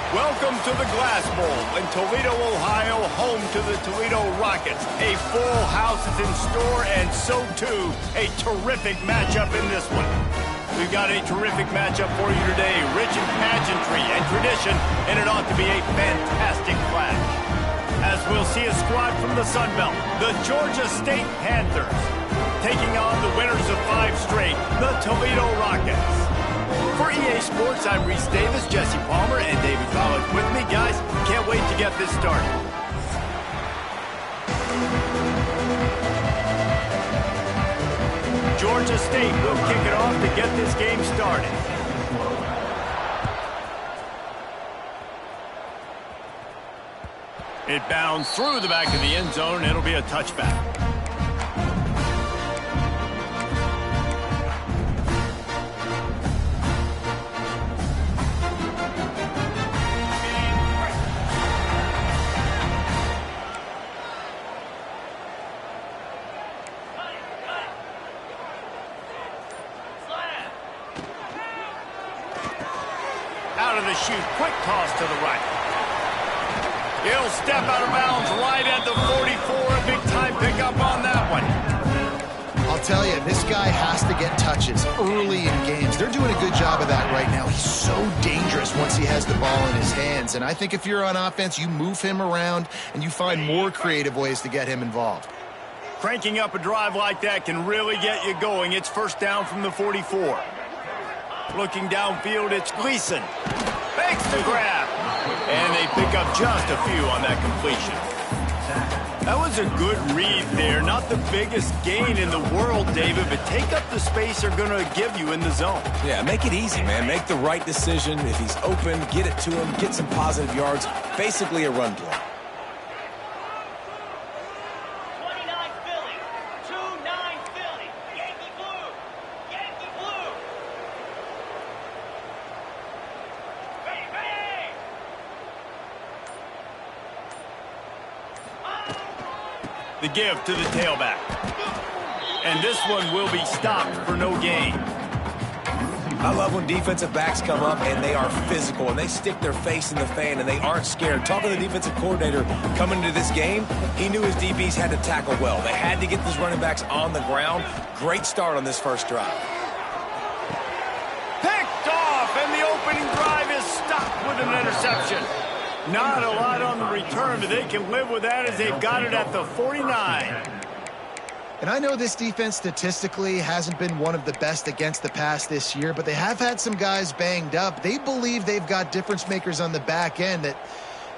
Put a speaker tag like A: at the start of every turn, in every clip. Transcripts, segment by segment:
A: Welcome to the Glass Bowl in Toledo, Ohio, home to the Toledo Rockets. A full house is in store, and so too a terrific matchup in this one. We've got a terrific matchup for you today, rich in pageantry and tradition, and it ought to be a fantastic clash. As we'll see a squad from the Sun Belt, the Georgia State Panthers, taking on the winners of 5 straight, the Toledo Rockets. For EA Sports, I'm Reese Davis, Jesse Palmer, and David Collins with me. Guys, can't wait to get this started. Georgia State will kick it off to get this game started. It bounds through the back of the end zone, and it'll be a touchback. Out of the chute, quick toss to the right. He'll step out of bounds right at the 44. A big-time pickup on that one.
B: I'll tell you, this guy has to get touches early in games. They're doing a good job of that right now. He's so dangerous once he has the ball in his hands. And I think if you're on offense, you move him around and you find more creative ways to get him involved.
A: Cranking up a drive like that can really get you going. It's first down from the 44. Looking downfield, it's Gleason. Makes the grab. And they pick up just a few on that completion. That was a good read there. Not the biggest gain in the world, David, but take up the space they're going to give you in the zone.
C: Yeah, make it easy, man. Make the right decision. If he's open, get it to him, get some positive yards. Basically a run play.
A: The give to the tailback. And this one will be stopped for no gain.
C: I love when defensive backs come up and they are physical and they stick their face in the fan and they aren't scared. Talking to the defensive coordinator coming into this game, he knew his DBs had to tackle well. They had to get these running backs on the ground. Great start on this first drive.
A: Picked off, and the opening drive is stopped with an interception. Not a lot on the return, but they can live with that as they've got it at the 49.
B: And I know this defense statistically hasn't been one of the best against the pass this year, but they have had some guys banged up. They believe they've got difference makers on the back end that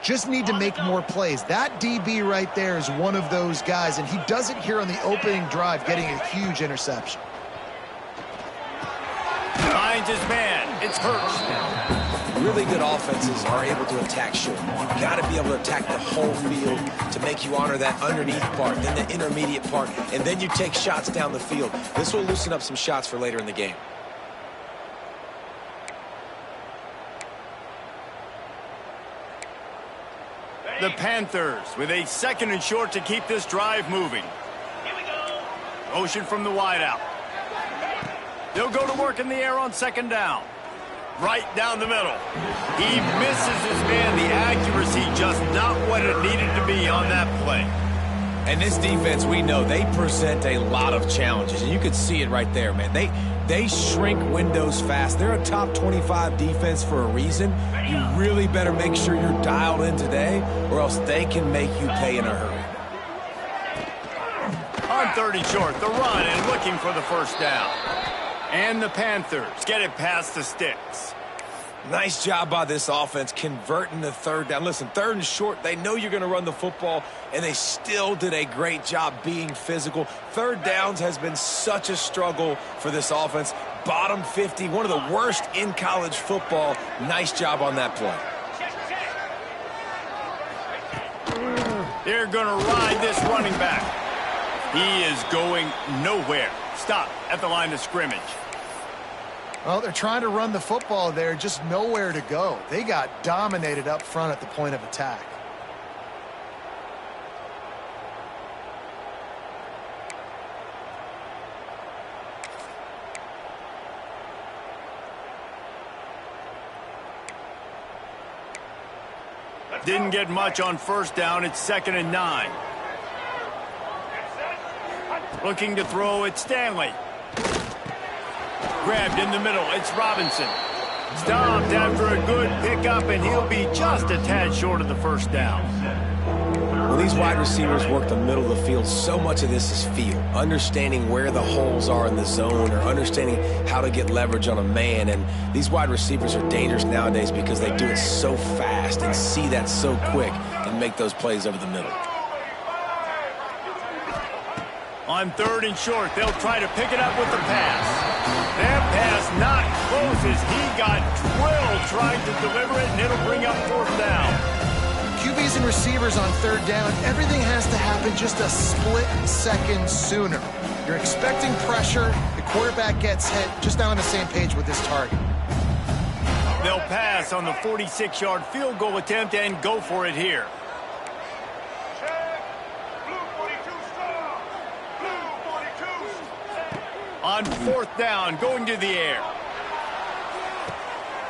B: just need to make more plays. That DB right there is one of those guys, and he does it here on the opening drive, getting a huge interception.
A: Finds his man. It's Hurts.
C: Really good offenses are able to attack short. You've got to be able to attack the whole field to make you honor that underneath part, then the intermediate part, and then you take shots down the field. This will loosen up some shots for later in the game.
A: The Panthers with a 2nd and short to keep this drive moving. Here we go. Motion from the wideout. They'll go to work in the air on 2nd down. Right down the middle. He misses his man. The accuracy just not what it needed to be on that play.
C: And this defense, we know, they present a lot of challenges. And you could see it right there, man. They shrink windows fast. They're a top 25 defense for a reason. You really better make sure you're dialed in today, or else they can make you pay in a hurry.
A: On 3rd and short, the run and looking for the first down. And the Panthers get it past the sticks.
C: Nice job by this offense converting the 3rd down. Listen, 3rd and short, they know you're going to run the football, and they still did a great job being physical. 3rd downs has been such a struggle for this offense. Bottom 50, one of the worst in college football. Nice job on that play.
A: They're going to ride this running back. He is going nowhere. Stop at the line of scrimmage.
B: Well, they're trying to run the football there, just nowhere to go. They got dominated up front at the point of attack.
A: Didn't get much on first down. It's 2nd and 9. Looking to throw, it's Stanley. Grabbed in the middle, it's Robinson. Stopped after a good pickup, and he'll be just a tad short of the first down.
C: When these wide receivers work the middle of the field, so much of this is feel. Understanding where the holes are in the zone, or understanding how to get leverage on a man. And these wide receivers are dangerous nowadays because they do it so fast and see that so quick and make those plays over the middle.
A: On 3rd and short, they'll try to pick it up with the pass. That pass not close as he got drilled trying to deliver it, and it'll bring up 4th down.
B: QBs and receivers on 3rd down, everything has to happen just a split second sooner. You're expecting pressure, the quarterback gets hit, just now on the same page with his target.
A: They'll pass on the 46-yard field goal attempt and go for it here. On 4th down, going to the air.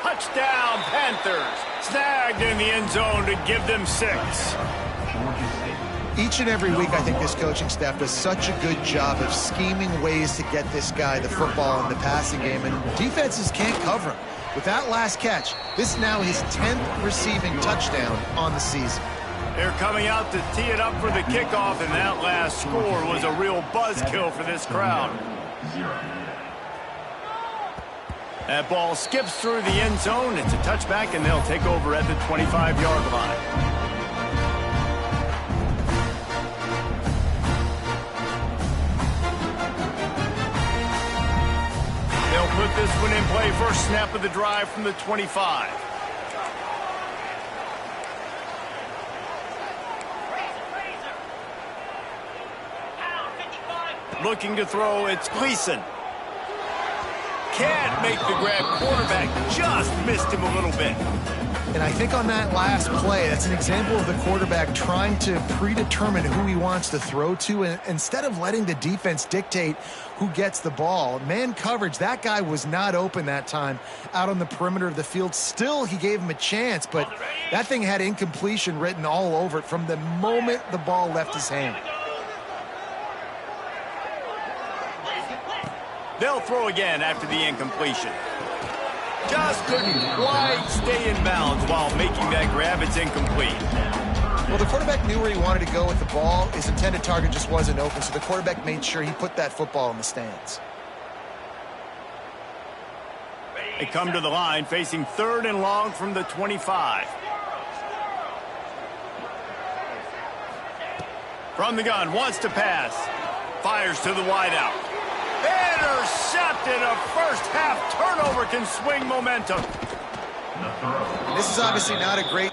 A: Touchdown, Panthers. Snagged in the end zone to give them 6.
B: Each and every week, I think this coaching staff does such a good job of scheming ways to get this guy the football in the passing game, and defenses can't cover him. With that last catch, this is now his 10th receiving touchdown on the season.
A: They're coming out to tee it up for the kickoff, and that last score was a real buzzkill for this crowd. That ball skips through the end zone. It's a touchback, and they'll take over at the 25-yard line. They'll put this one in play. First snap of the drive from the 25. Looking to throw, it's Gleason. Can't make the grab. Quarterback just missed him a little bit.
B: And I think on that last play, that's an example of the quarterback trying to predetermine who he wants to throw to, and instead of letting the defense dictate who gets the ball. Man coverage, that guy was not open that time out on the perimeter of the field. Still, he gave him a chance, but that thing had incompletion written all over it from the moment the ball left his hand.
A: They'll throw again after the incompletion. Just couldn't quite stay in bounds while making that grab. It's incomplete.
B: Well, the quarterback knew where he wanted to go with the ball. His intended target just wasn't open, so the quarterback made sure he put that football in the stands.
A: They come to the line facing 3rd and long from the 25. From the gun, wants to pass. Fires to the wideout. Intercepted. A first-half turnover can swing momentum.
B: This is obviously not a great...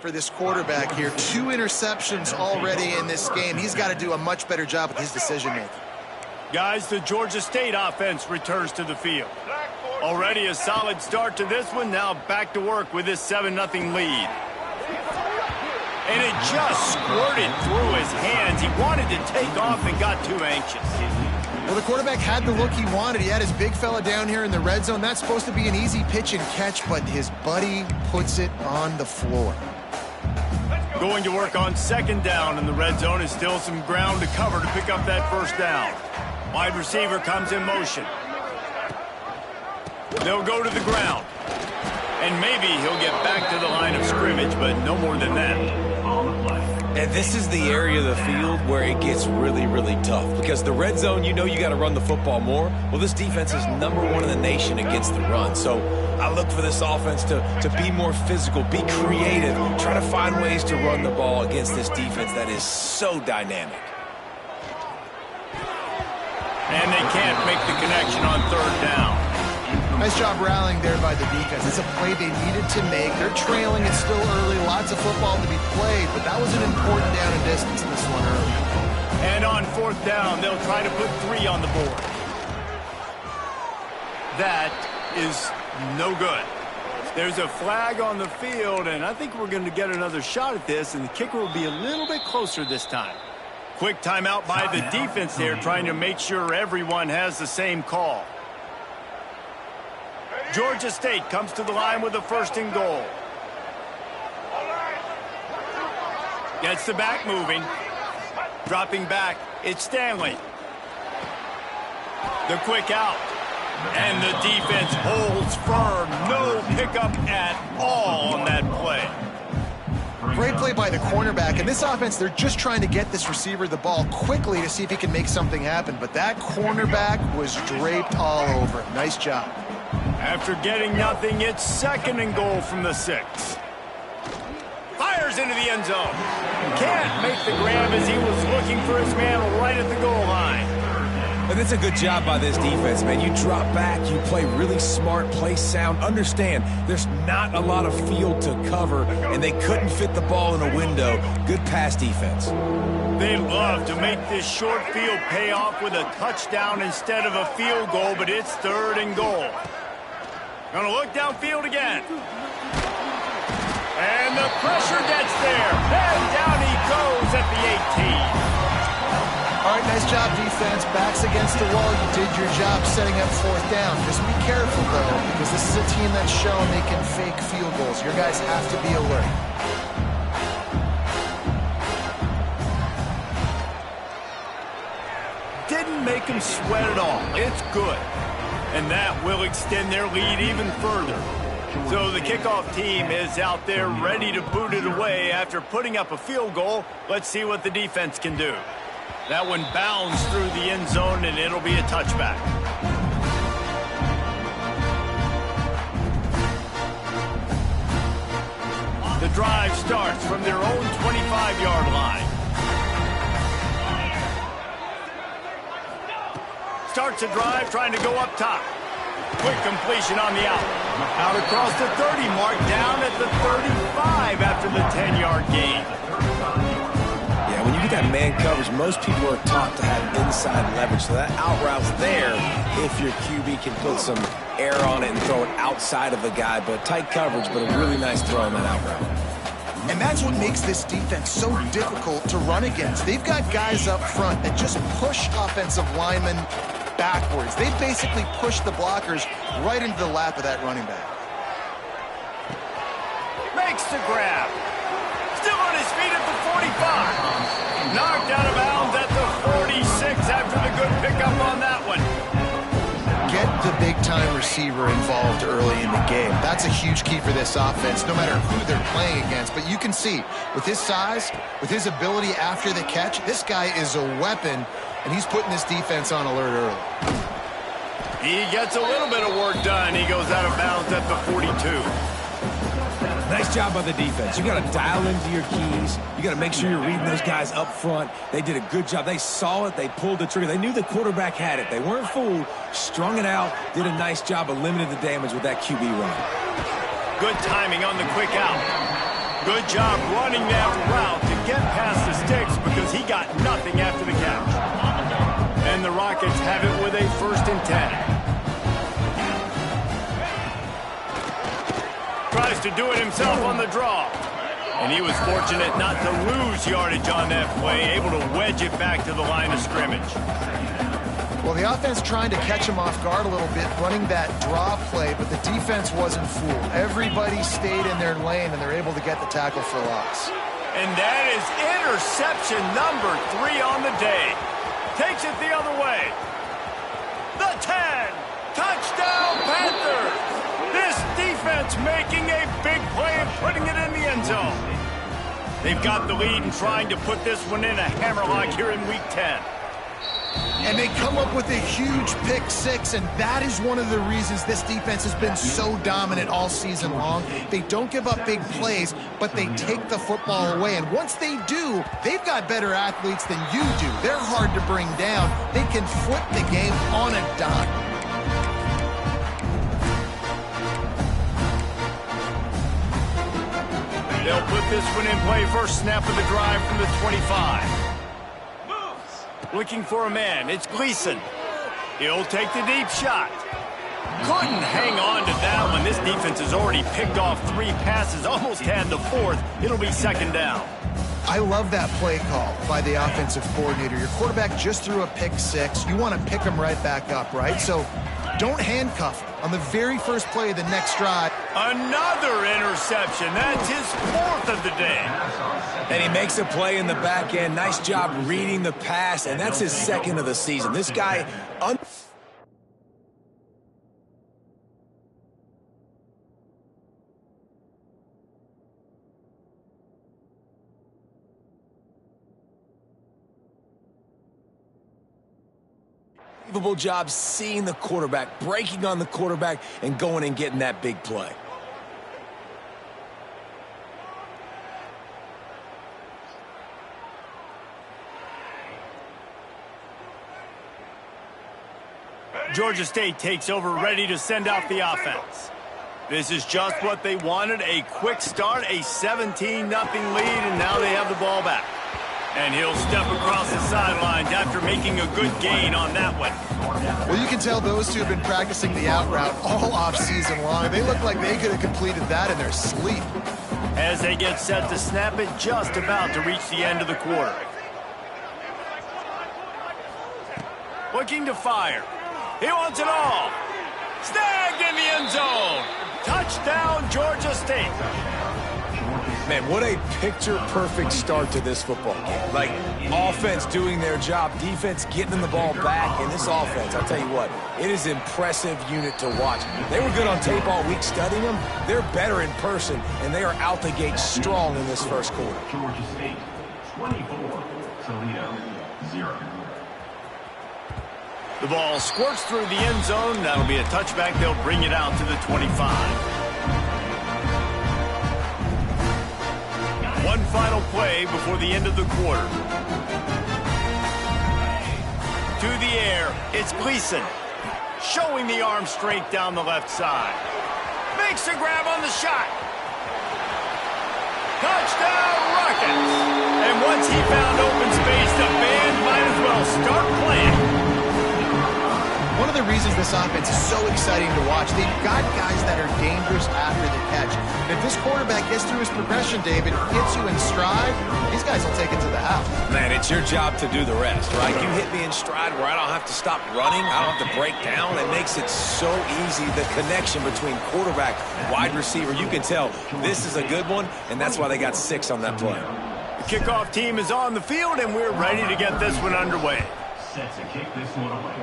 B: for this quarterback here. 2 interceptions already in this game. He's got to do a much better job with his decision-making.
A: Guys, the Georgia State offense returns to the field. Already a solid start to this one. Now back to work with this 7-0 lead. And it just squirted through his hands. He wanted to take off and got too anxious.
B: Well, the quarterback had the look he wanted. He had his big fella down here in the red zone. That's supposed to be an easy pitch and catch, but his buddy puts it on the floor.
A: Going to work on 2nd down in the red zone. Is still some ground to cover to pick up that first down. Wide receiver comes in motion. They'll go to the ground. And maybe he'll get back to the line of scrimmage, but no more than that.
C: And this is the area of the field where it gets really, really tough. Because the red zone, you know you got to run the football more. Well, this defense is #1 in the nation against the run. So I look for this offense to be more physical, be creative, try to find ways to run the ball against this defense that is so dynamic.
A: And they can't make the connection on 3rd down.
B: Nice job rallying there by the defense. It's a play they needed to make. They're trailing. It's still early. Lots of football to be played, but that was an important down and distance this one early.
A: And on 4th down, they'll try to put 3 on the board. That is no good. There's a flag on the field, and I think we're going to get another shot at this, and the kicker will be a little bit closer this time. Quick timeout by the defense there, trying to make sure everyone has the same call. Georgia State comes to the line with a 1st and goal. Gets the back moving. Dropping back, it's Stanley. The quick out. And the defense holds firm. No pickup at all on that play.
B: Great play by the cornerback. In this offense, they're just trying to get this receiver the ball quickly to see if he can make something happen. But that cornerback was draped all over him. Nice job.
A: After getting nothing, it's 2nd and goal from the 6. Fires into the end zone. Can't make the grab as he was looking for his man right at the goal line.
C: And it's a good job by this defense, man. You drop back, you play really smart, play sound. Understand, there's not a lot of field to cover, and they couldn't fit the ball in a window. Good pass defense.
A: They'd love to make this short field pay off with a touchdown instead of a field goal, but it's 3rd and goal. Gonna look downfield again. And the pressure gets there. And down he goes at the 18.
B: All right, nice job, defense. Backs against the wall. You did your job setting up 4th down. Just be careful, though, because this is a team that's shown they can fake field goals. Your guys have to be alert.
A: Didn't make them sweat at all. It's good. And that will extend their lead even further. So the kickoff team is out there ready to boot it away after putting up a field goal. Let's see what the defense can do. That one bounds through the end zone, and it'll be a touchback. The drive starts from their own 25-yard line. Starts a drive trying to go up top. Quick completion on the out. Out across the 30 mark, down at the 35 after the 10-yard gain.
C: Yeah, when you get that man coverage, most people are taught to have inside leverage. So that out route's there if your QB can put some air on it and throw it outside of the guy. But tight coverage, but a really nice throw on that out route.
B: And that's what makes this defense so difficult to run against. They've got guys up front that just push offensive linemen backwards. They basically push the blockers right into the lap of that running back.
A: Makes the grab. Still on his feet at the 45. Knocked out of bounds at the 46 after the good pickup on that one.
B: Get the big-time receiver involved early in the game. That's a huge key for this offense, no matter who they're playing against. But you can see, with his size, with his ability after the catch, this guy is a weapon, and he's putting this defense on alert early.
A: He gets a little bit of work done. He goes out of bounds at the 42.
C: Nice job by the defense. You got to dial into your keys. You got to make sure you're reading those guys up front. They did a good job. They saw it. They pulled the trigger. They knew the quarterback had it. They weren't fooled. Strung it out. Did a nice job of limiting the damage with that QB run.
A: Good timing on the quick out. Good job running that route to get past the sticks because he got nothing after the catch. And the Rockets have it with a 1st and 10. Tries to do it himself on the draw. And he was fortunate not to lose yardage on that play, able to wedge it back to the line of scrimmage.
B: Well, the offense trying to catch him off guard a little bit, running that draw play, but the defense wasn't fooled. Everybody stayed in their lane, and they're able to get the tackle for loss.
A: And that is interception number 3 on the day. Takes it the other way. The 10. Touchdown, Panthers. This defense making a big play and putting it in the end zone. They've got the lead and trying to put this one in a hammerlock here in Week 10.
B: And they come up with a huge pick 6, and that is one of the reasons this defense has been so dominant all season long. They don't give up big plays, but they take the football away. And once they do, they've got better athletes than you do. They're hard to bring down. They can flip the game on a dime.
A: They'll put this one in play. First snap of the drive from the 25. Looking for a man. It's Gleason. He'll take the deep shot. Couldn't hang on to that one. This defense has already picked off 3 passes, almost had the 4th. It'll be 2nd down.
B: I love that play call by the offensive coordinator. Your quarterback just threw a pick 6. You want to pick him right back up, right? So don't handcuff him on the very first play of the next drive.
A: Another interception. That's his 4th of the day.
C: And he makes a play in the back end. Nice job reading the pass, and that's his 2nd of the season. This guy... Unbelievable job seeing the quarterback, breaking on the quarterback, and going and getting that big play.
A: Georgia State takes over, ready to send out the offense. This is just what they wanted, a quick start, a 17-0 lead, and now they have the ball back. And he'll step across the sidelines after making a good gain on that one.
B: Well, you can tell those two have been practicing the out route all offseason long. They look like they could have completed that in their sleep.
A: As they get set to snap it, just about to reach the end of the quarter. Looking to fire. He wants it all. Snagged in the end zone. Touchdown, Georgia State.
C: Man, what a picture-perfect start to this football game. Like, offense doing their job, defense getting them the ball back, and this offense, I'll tell you what, it is an impressive unit to watch. They were good on tape all week studying them. They're better in person, and they are out the gate strong in this first quarter.
D: Georgia State, 24, Toledo, 0.
A: The ball squirts through the end zone. That'll be a touchback. They'll bring it out to the 25. One final play before the end of the quarter. To the air, it's Gleason. Showing the arm straight down the left side. Makes a grab on the shot. Touchdown, Rockets! And once he found open space, the band might as well start playing.
B: One of the reasons this offense is so exciting to watch, they've got guys that are dangerous after the catch. And if this quarterback gets through his progression, David, gets you in stride, these guys will take it to the house.
C: Man, it's your job to do the rest, right? You hit me in stride where I don't have to stop running. I don't have to break down. It makes it so easy, the connection between quarterback, wide receiver. You can tell this is a good one, and that's why they got 6 on that play.
A: The kickoff team is on the field, and we're ready to get this one underway.
D: Set to kick this one away.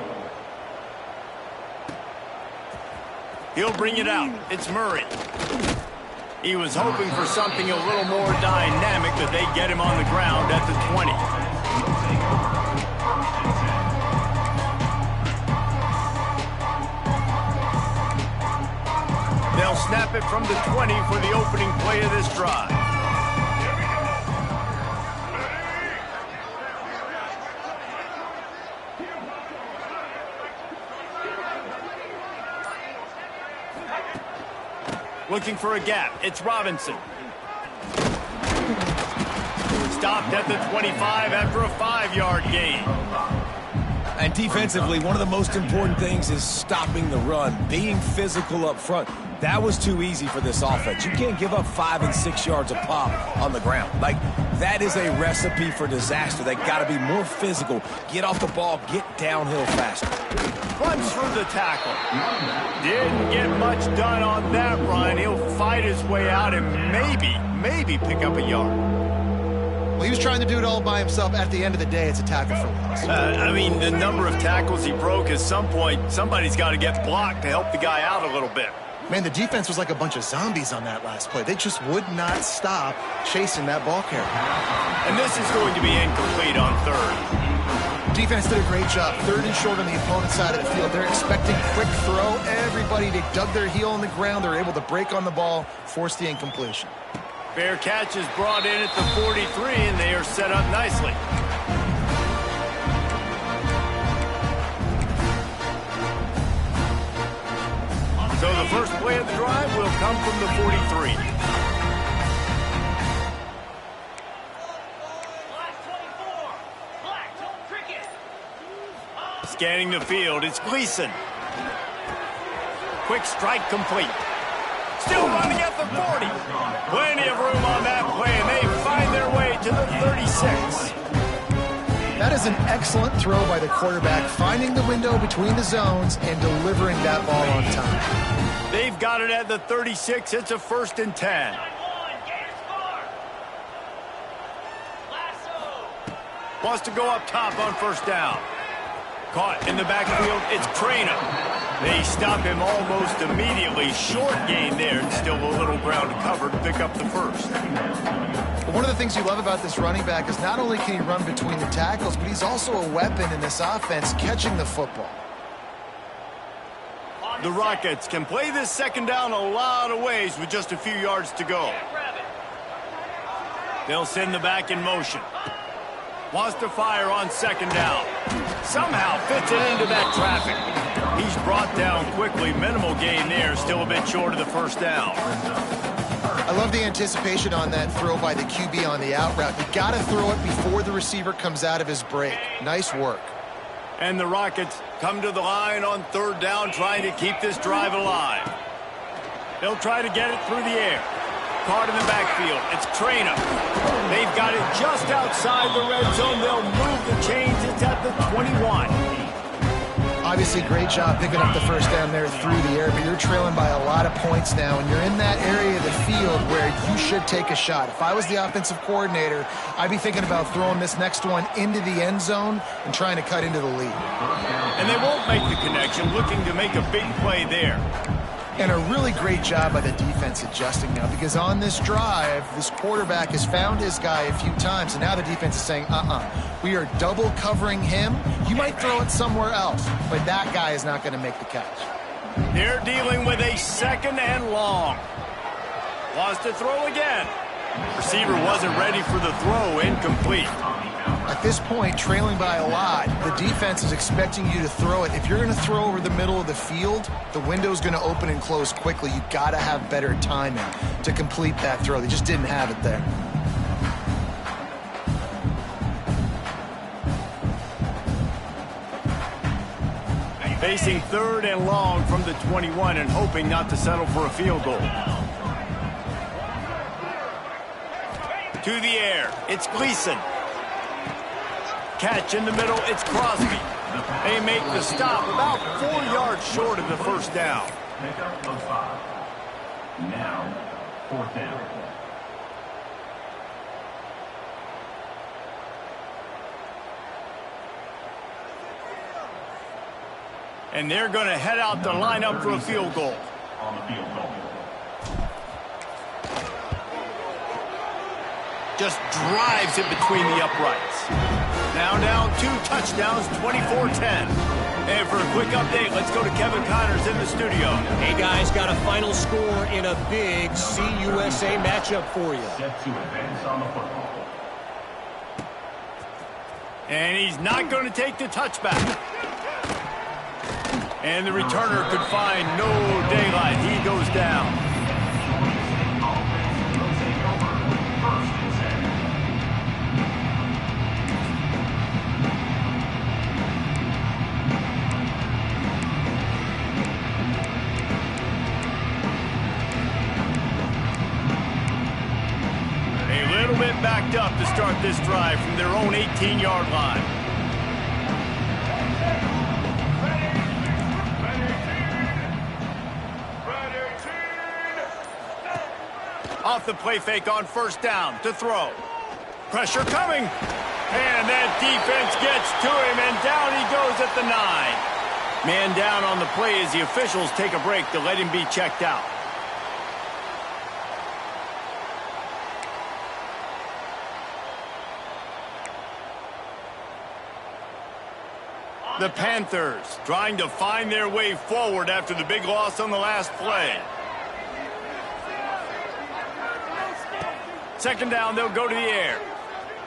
A: He'll bring it out. It's Murray. He was hoping for something a little more dynamic, but they get him on the ground at the 20. They'll snap it from the 20 for the opening play of this drive. Looking for a gap. It's Robinson. Stopped at the 25 after a 5-yard gain.
C: And defensively, one of the most important things is stopping the run, being physical up front. That was too easy for this offense. You can't give up 5 and 6 yards a pop on the ground. Like, that is a recipe for disaster. They got to be more physical, get off the ball, get downhill faster.
A: Runs through the tackle. Didn't get much done on that run. He'll fight his way out and maybe pick up a yard.
B: Well, he was trying to do it all by himself. At the end of the day, it's a tackle for loss.
A: I mean, the number of tackles he broke, at some point, somebody's got to get blocked to help the guy out a little bit.
B: Man, the defense was like a bunch of zombies on that last play. They just would not stop chasing that ball carrier.
A: And this is going to be incomplete on 3rd.
B: Defense did a great job. 3rd and short on the opponent's side of the field. They're expecting quick throw. Everybody, they dug their heel on the ground. They're able to break on the ball, force the incompletion.
A: Fair catch is brought in at the 43, and they are set up nicely. So the first play of the drive will come from the 43. Scanning the field, it's Gleason. Quick strike complete. Still running at the 40. Plenty of room on that play, and they find their way to the 36.
B: That is an excellent throw by the quarterback, finding the window between the zones and delivering that ball on time.
A: They've got it at the 36. It's a 1st and 10. Wants to go up top on 1st down. Caught in the backfield. It's Traina. They stop him almost immediately. Short gain there, and still a little ground to cover to pick up the 1st.
B: One of the things you love about this running back is not only can he run between the tackles, but he's also a weapon in this offense catching the football.
A: The Rockets can play this 2nd down a lot of ways with just a few yards to go. They'll send the back in motion. Wants to fire on 2nd down. Somehow fits it into that traffic. He's brought down quickly. Minimal gain there. Still a bit short of the 1st down.
B: I love the anticipation on that throw by the QB on the out route. You got to throw it before the receiver comes out of his break. Nice work.
A: And the Rockets come to the line on 3rd down, trying to keep this drive alive. They'll try to get it through the air. Caught in the backfield. It's Traina. They've got it just outside the red zone. They'll move the chains. It's at the 21.
B: Obviously, great job picking up the 1st down there through the air, but you're trailing by a lot of points now, and you're in that area of the field where you should take a shot. If I was the offensive coordinator, I'd be thinking about throwing this next one into the end zone and trying to cut into the lead.
A: And they won't make the connection, looking to make a big play there.
B: And a really great job by the defense adjusting now, because on this drive, this quarterback has found his guy a few times, and now the defense is saying, we are double covering him. You might throw it somewhere else, but that guy is not going to make the catch.
A: They're dealing with a 2nd and long. Wants to throw again. Receiver wasn't ready for the throw. Incomplete.
B: At this point, trailing by a lot, the defense is expecting you to throw it. If you're going to throw over the middle of the field, the window's going to open and close quickly. You've got to have better timing to complete that throw. They just didn't have it there.
A: Facing 3rd and long from the 21 and hoping not to settle for a field goal. To the air, it's Gleason. Catch in the middle, it's Crosby. They make the stop about 4 yards short of the 1st down.
D: Pick up of 5. Now, 4th down.
A: And they're going to head out to line up for a field goal.
D: On the field goal.
A: Just drives it between the uprights. Now down 2 touchdowns, 24-10. And for a quick update, let's go to Kevin Connors in the studio.
E: Hey, guys, got a final score in a big CUSA matchup for you.
D: Set to advance on the football.
A: And he's not going to take the touchback. And the returner could find no daylight. He goes down. Backed up to start this drive from their own 18-yard line. Off the play fake on 1st down to throw. Pressure coming. And that defense gets to him, and down he goes at the 9. Man down on the play as the officials take a break to let him be checked out. The Panthers trying to find their way forward after the big loss on the last play. 2nd down, they'll go to the air.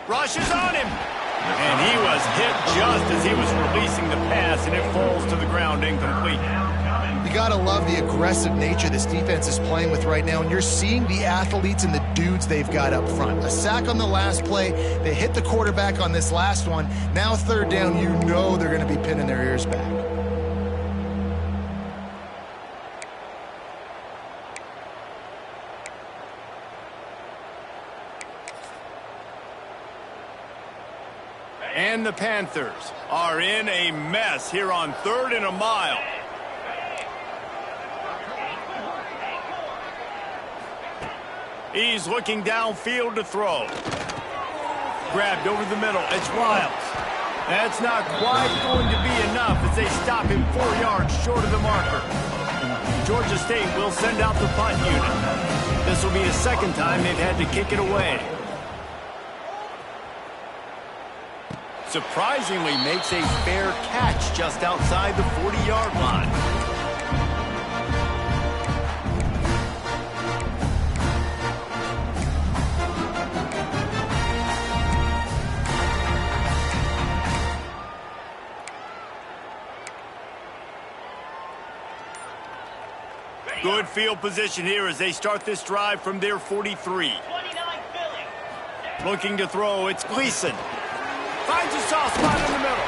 A: Rush is on him. And he was hit just as he was releasing the pass, and it falls to the ground incomplete.
B: You got to love the aggressive nature this defense is playing with right now, and you're seeing the athletes and the dudes they've got up front. A sack on the last play. They hit the quarterback on this last one. Now 3rd down, you know they're going to be pinning their ears back.
A: And the Panthers are in a mess here on 3rd and a mile. He's looking downfield to throw. Grabbed over the middle. It's Wiles. That's not quite going to be enough as they stop him 4 yards short of the marker. Georgia State will send out the punt unit. This will be the second time they've had to kick it away. Surprisingly makes a fair catch just outside the 40-yard line. Good field position here as they start this drive from their 43. Looking to throw, it's Gleason. Finds a soft spot in the middle.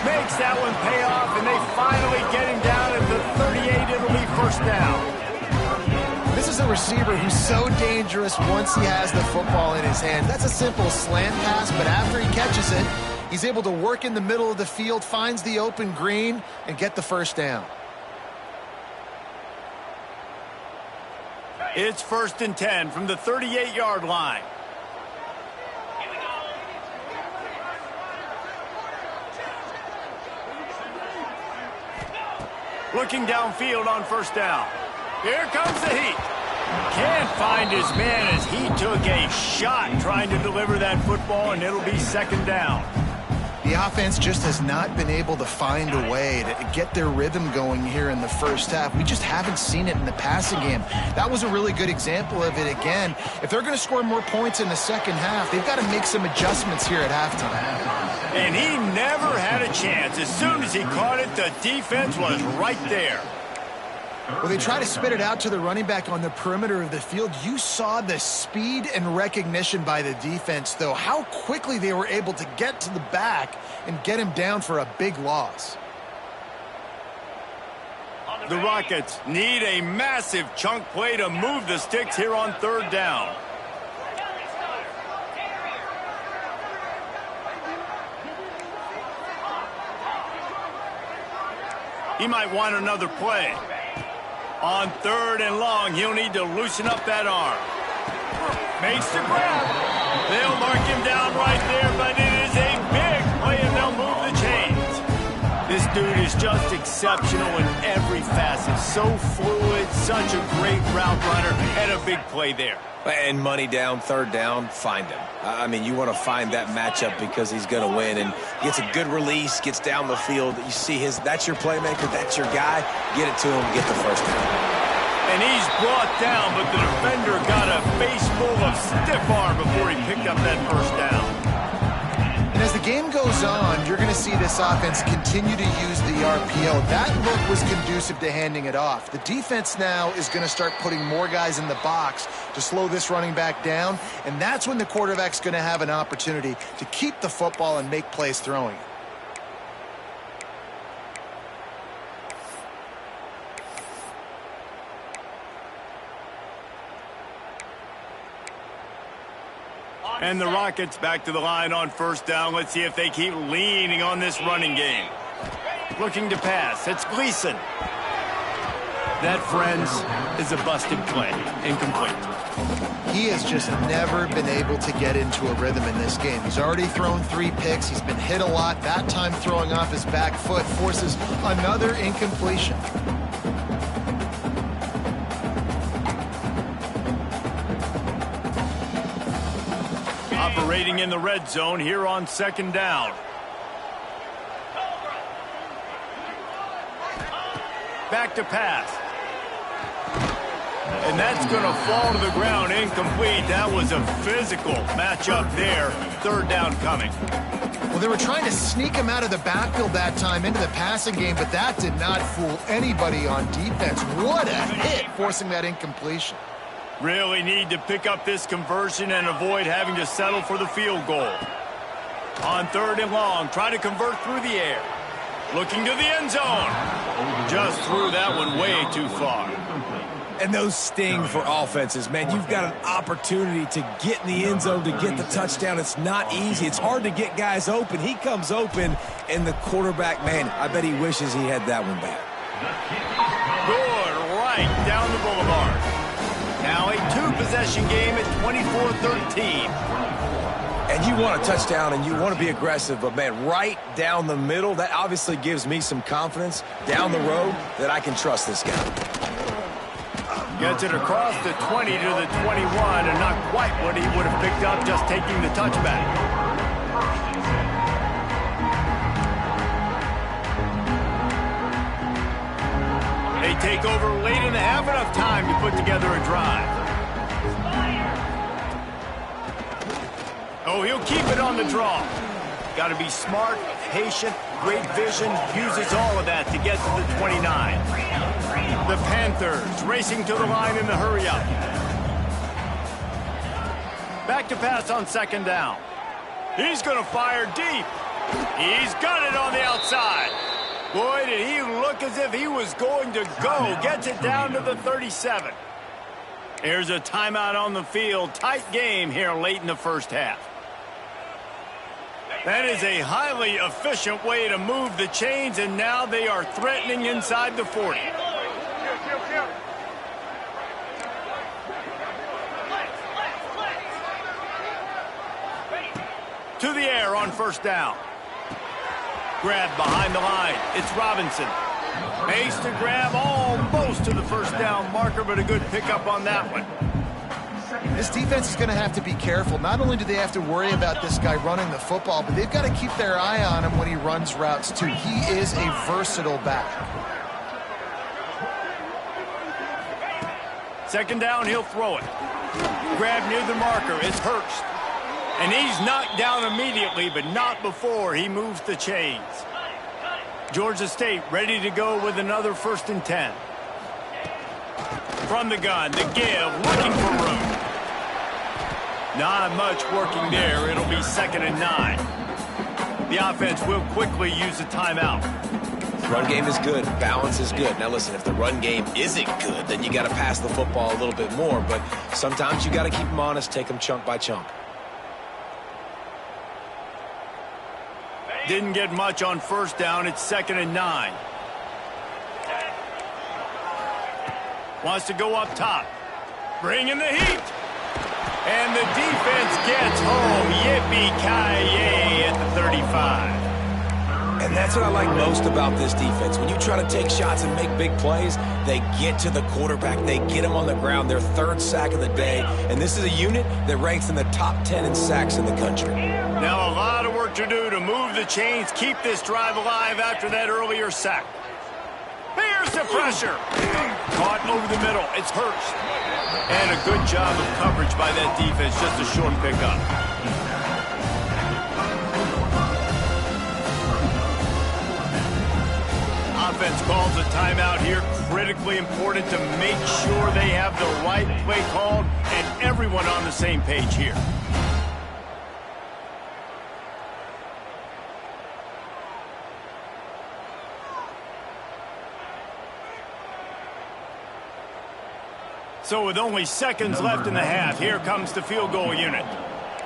A: Makes that one pay off, and they finally get him down at the 38. It'll be first down.
B: This is a receiver who's so dangerous once he has the football in his hands. That's a simple slant pass, but after he catches it, he's able to work in the middle of the field, finds the open green, and get the first down.
A: It's 1st and 10 from the 38-yard line. Looking downfield on first down. Here comes the heat. Can't find his man as he took a shot trying to deliver that football, and it'll be second down.
B: The offense just has not been able to find a way to get their rhythm going here in the first half. We just haven't seen it in the passing game. That was a really good example of it again. If they're going to score more points in the second half, they've got to make some adjustments here at halftime.
A: And he never had a chance. As soon as he caught it, the defense was right there.
B: Well, they try to spit it out to the running back on the perimeter of the field. You saw the speed and recognition by the defense, though, how quickly they were able to get to the back and get him down for a big loss.
A: The Rockets need a massive chunk play to move the sticks here on 3rd down. He might want another play. On 3rd and long, he'll need to loosen up that arm. Makes the grab. They'll mark him down right there, but it is a big play, and they'll move the chains. This dude is just exceptional in every facet. So fluid, such a great route runner, and a big play there.
C: And money down, 3rd down, find him. I mean, you want to find that matchup because he's going to win. And gets a good release, gets down the field. You see that's your playmaker, that's your guy. Get it to him, get the first down.
A: And he's brought down, but the defender got a face full of stiff arm before he picked up that first down.
B: And as the game goes on, you're going to see this offense continue to use the RPO. That look was conducive to handing it off. The defense now is going to start putting more guys in the box to slow this running back down, and that's when the quarterback's going to have an opportunity to keep the football and make plays throwing.
A: And the Rockets back to the line on first down. Let's see if they keep leaning on this running game. Looking to pass. It's Gleason. That, friends, is a busted play. Incomplete.
B: He has just never been able to get into a rhythm in this game. He's already thrown 3 picks. He's been hit a lot. That time throwing off his back foot forces another incompletion.
A: Operating in the red zone here on 2nd down. Back to pass. And that's going to fall to the ground incomplete. That was a physical matchup there. 3rd down coming.
B: Well, they were trying to sneak him out of the backfield that time into the passing game, but that did not fool anybody on defense. What a hit, forcing that incompletion.
A: Really need to pick up this conversion and avoid having to settle for the field goal. On 3rd and long, try to convert through the air. Looking to the end zone. Just threw that one way too far.
C: And those sting for offenses, man. You've got an opportunity to get in the end zone, to get the touchdown. It's not easy. It's hard to get guys open. He comes open, and the quarterback, man, I bet he wishes he had that one back.
A: Good, right down the boulevard. Now a two-possession game at 24-13.
C: And you want a touchdown, and you want to be aggressive, but, man, right down the middle, that obviously gives me some confidence down the road that I can trust this guy.
A: Gets it across the 20 to the 21, and not quite what he would have picked up just taking the touchback. They take over late in the half, enough time to put together a drive. Oh, he'll keep it on the draw. Got to be smart, patient, great vision, uses all of that to get to the 29. The Panthers racing to the line in the hurry-up. Back to pass on second down. He's going to fire deep. He's got it on the outside. Boy, did he look as if he was going to go. Gets it down to the 37. Here's a timeout on the field. Tight game here late in the first half. That is a highly efficient way to move the chains, and now they are threatening inside the 40. To the air on first down. Grab behind the line. It's Robinson. Makes the grab almost to the first down marker, but a good pickup on that one.
B: This defense is going to have to be careful. Not only do they have to worry about this guy running the football, but they've got to keep their eye on him when he runs routes too. He is a versatile back.
A: Second down, he'll throw it. Grab near the marker. It's Hurst. And he's knocked down immediately, but not before he moves the chains. Georgia State ready to go with another 1st and 10. From the gun, the give, looking for room. Not much working there. It'll be 2nd and 9. The offense will quickly use a timeout.
C: Run game is good. Balance is good. Now, listen, if the run game isn't good, then you got to pass the football a little bit more. But sometimes you got to keep them honest, take them chunk by chunk.
A: Didn't get much on first down. It's 2nd and 9. Wants to go up top. Bring in the heat. And the defense gets home. Yippee-ki-yay at the 35.
C: And that's what I like most about this defense. When you try to take shots and make big plays, they get to the quarterback. They get him on the ground. Their 3rd sack of the day. And this is a unit that ranks in the top 10 in sacks in the country.
A: Now a lot of work to do to move the chains, keep this drive alive after that earlier sack. Here's the pressure. Caught over the middle. It's Hurst. And a good job of coverage by that defense. Just a short pickup. Offense calls a timeout here. Critically important to make sure they have the right play called and everyone on the same page here. So with only seconds left in the half, here comes the field goal unit.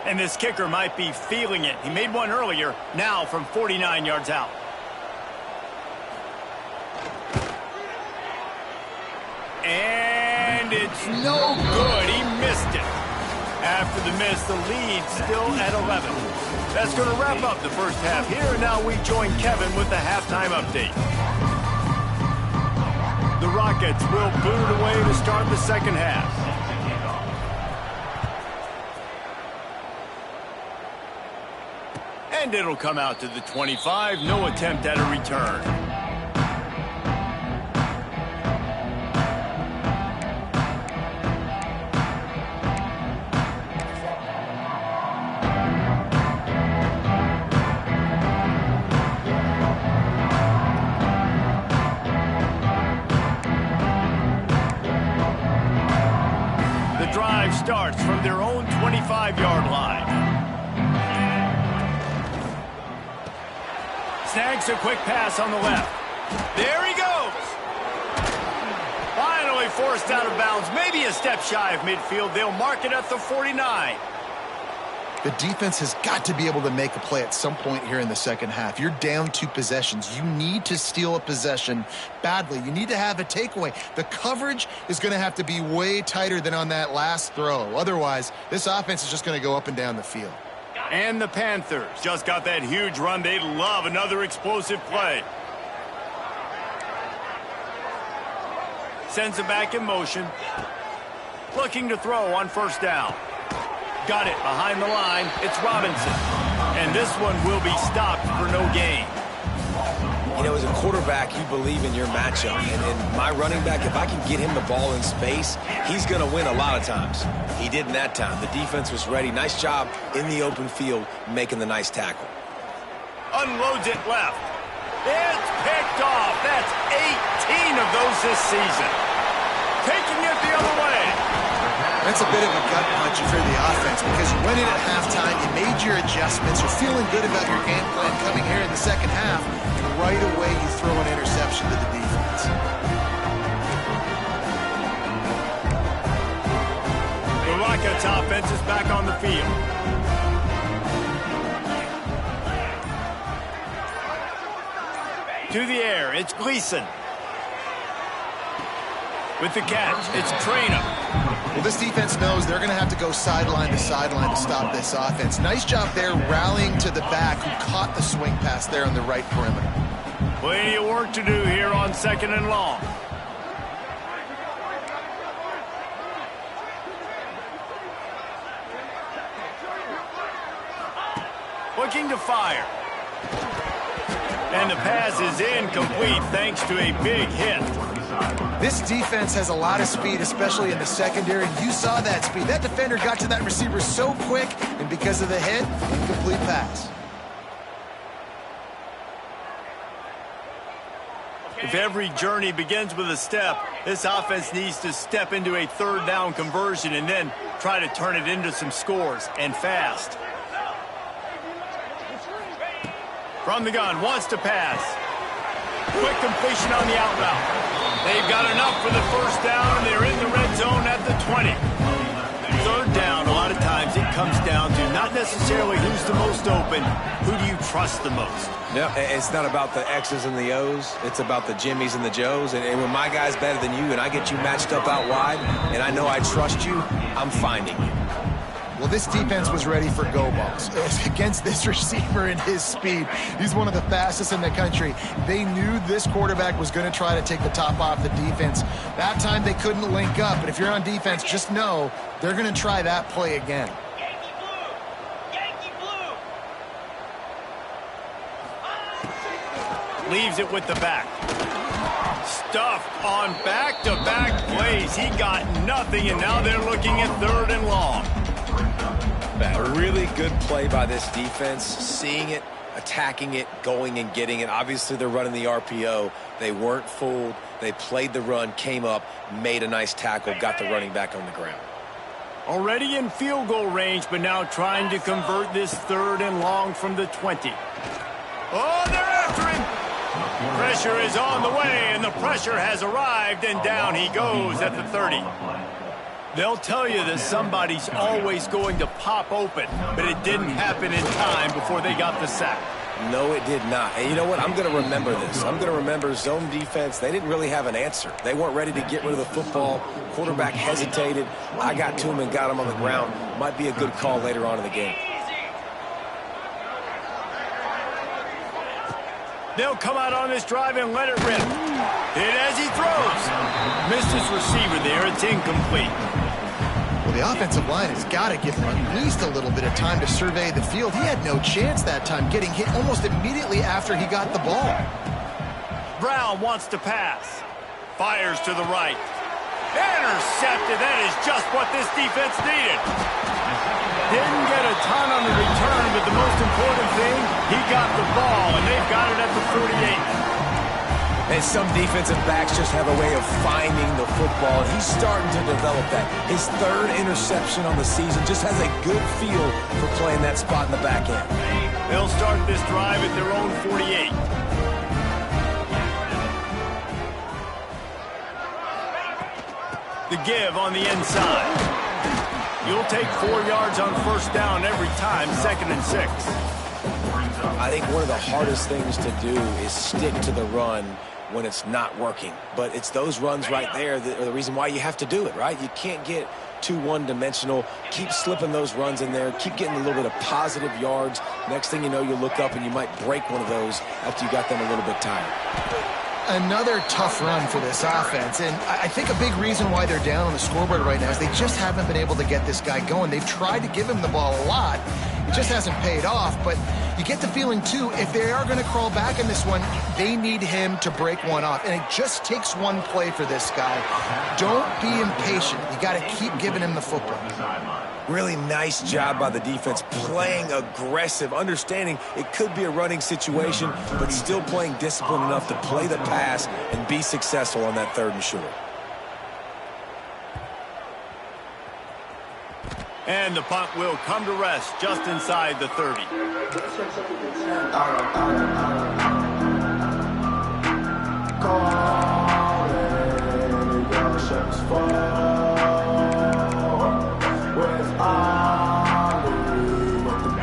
A: And this kicker might be feeling it. He made one earlier, now from 49 yards out. And it's no good. He missed it. After the miss, the lead still at 11. That's going to wrap up the first half here. And now we join Kevin with the halftime update. The Rockets will boot it away to start the second half. And it'll come out to the 25. No attempt at a return. Starts from their own 25-yard line. Snags a quick pass on the left. There he goes. Finally be forced out of bounds, maybe a step shy of midfield. They'll mark it at the 49.
B: The defense has got to be able to make a play at some point here in the second half. You're down 2 possessions. You need to steal a possession badly. You need to have a takeaway. The coverage is going to have to be way tighter than on that last throw. Otherwise, this offense is just going to go up and down the field.
A: And the Panthers just got that huge run. They'd love another explosive play. Sends it back in motion. Looking to throw on first down. Got it behind the line. It's Robinson. And this one will be stopped for no gain.
C: You know, as a quarterback, you believe in your matchup. And my running back, if I can get him the ball in space, he's going to win a lot of times. He didn't that time. The defense was ready. Nice job in the open field making the nice tackle.
A: Unloads it left. It's picked off. That's 18 of those this season. Taking it the other way.
B: That's a bit of a gut punch for the offense because you went in at halftime, you made your adjustments, you're feeling good about your game plan coming here in the second half, and right away you throw an interception to the defense.
A: The Rockets offense is back on the field. To the air, it's Gleason. With the catch, it's Traynor.
B: Well, this defense knows they're going to have to go sideline to stop this offense. Nice job there rallying to the back who caught the swing pass there on the right perimeter.
A: Plenty of work to do here on 2nd and long. Looking to fire. And the pass is incomplete thanks to a big hit.
B: This defense has a lot of speed, especially in the secondary. You saw that speed. That defender got to that receiver so quick, and because of the hit, incomplete pass.
A: If every journey begins with a step, this offense needs to step into a 3rd down conversion and then try to turn it into some scores, and fast. From the gun, wants to pass. Quick completion on the out route. They've got enough for the first down, and they're in the red zone at the 20. 3rd down, a lot of times it comes down to not necessarily who's the most open, who do you trust the most?
C: Yeah, it's not about the X's and the O's. It's about the Jimmies and the Joes. And when my guy's better than you and I get you matched up out wide and I know I trust you, I'm finding you.
B: Well, this defense was ready for go balls against this receiver and his speed. He's one of the fastest in the country. They knew this quarterback was going to try to take the top off the defense. That time they couldn't link up, but if you're on defense, just know they're going to try that play again.
A: Leaves it with the back. Stuffed on back-to-back plays. He got nothing, and now they're looking at 3rd and long.
C: A really good play by this defense, seeing it, attacking it, going and getting it. Obviously, they're running the RPO. They weren't fooled. They played the run, came up, made a nice tackle, got the running back on the ground.
A: Already in field goal range, but now trying to convert this 3rd and long from the 20. Oh, they're after him. Pressure is on the way, and the pressure has arrived, and down he goes at the 30. They'll tell you that somebody's always going to pop open, but it didn't happen in time before they got the sack.
C: No, it did not. And you know what? I'm going to remember this. I'm going to remember zone defense. They didn't really have an answer. They weren't ready to get rid of the football. Quarterback hesitated. I got to him and got him on the ground. Might be a good call later on in the game.
A: They'll come out on this drive and let it rip. Hit as he throws. Missed his receiver there. It's incomplete.
B: Well, the offensive line has got to give him at least a little bit of time to survey the field. He had no chance that time, getting hit almost immediately after he got the ball.
A: Brown wants to pass. Fires to the right. Intercepted. That is just what this defense needed. Didn't get a ton on the return, but the most important thing, he got the ball, and they've got it at the 48.
C: And some defensive backs just have a way of finding the football. He's starting to develop that. His 3rd interception on the season just has a good feel for playing that spot in the back end.
A: They'll start this drive at their own 48. The give on the inside. You'll take 4 yards on first down every time, 2nd and 6.
C: I think one of the hardest things to do is stick to the run when it's not working. But it's those runs right there that are the reason why you have to do it, right? You can't get too one-dimensional. Keep slipping those runs in there. Keep getting a little bit of positive yards. Next thing you know, you look up and you might break one of those after you got them a little bit tired.
B: Another tough run for this offense, and I think a big reason why they're down on the scoreboard right now is they just haven't been able to get this guy going. They've tried to give him the ball a lot. It just hasn't paid off, but you get the feeling, too, if they are going to crawl back in this one, they need him to break one off, and it just takes one play for this guy. Don't be impatient. You got to keep giving him the football.
C: Really nice job by the defense, playing aggressive, understanding it could be a running situation, but still playing disciplined enough to play the pass and be successful on that 3rd and short.
A: And the punt will come to rest just inside the 30.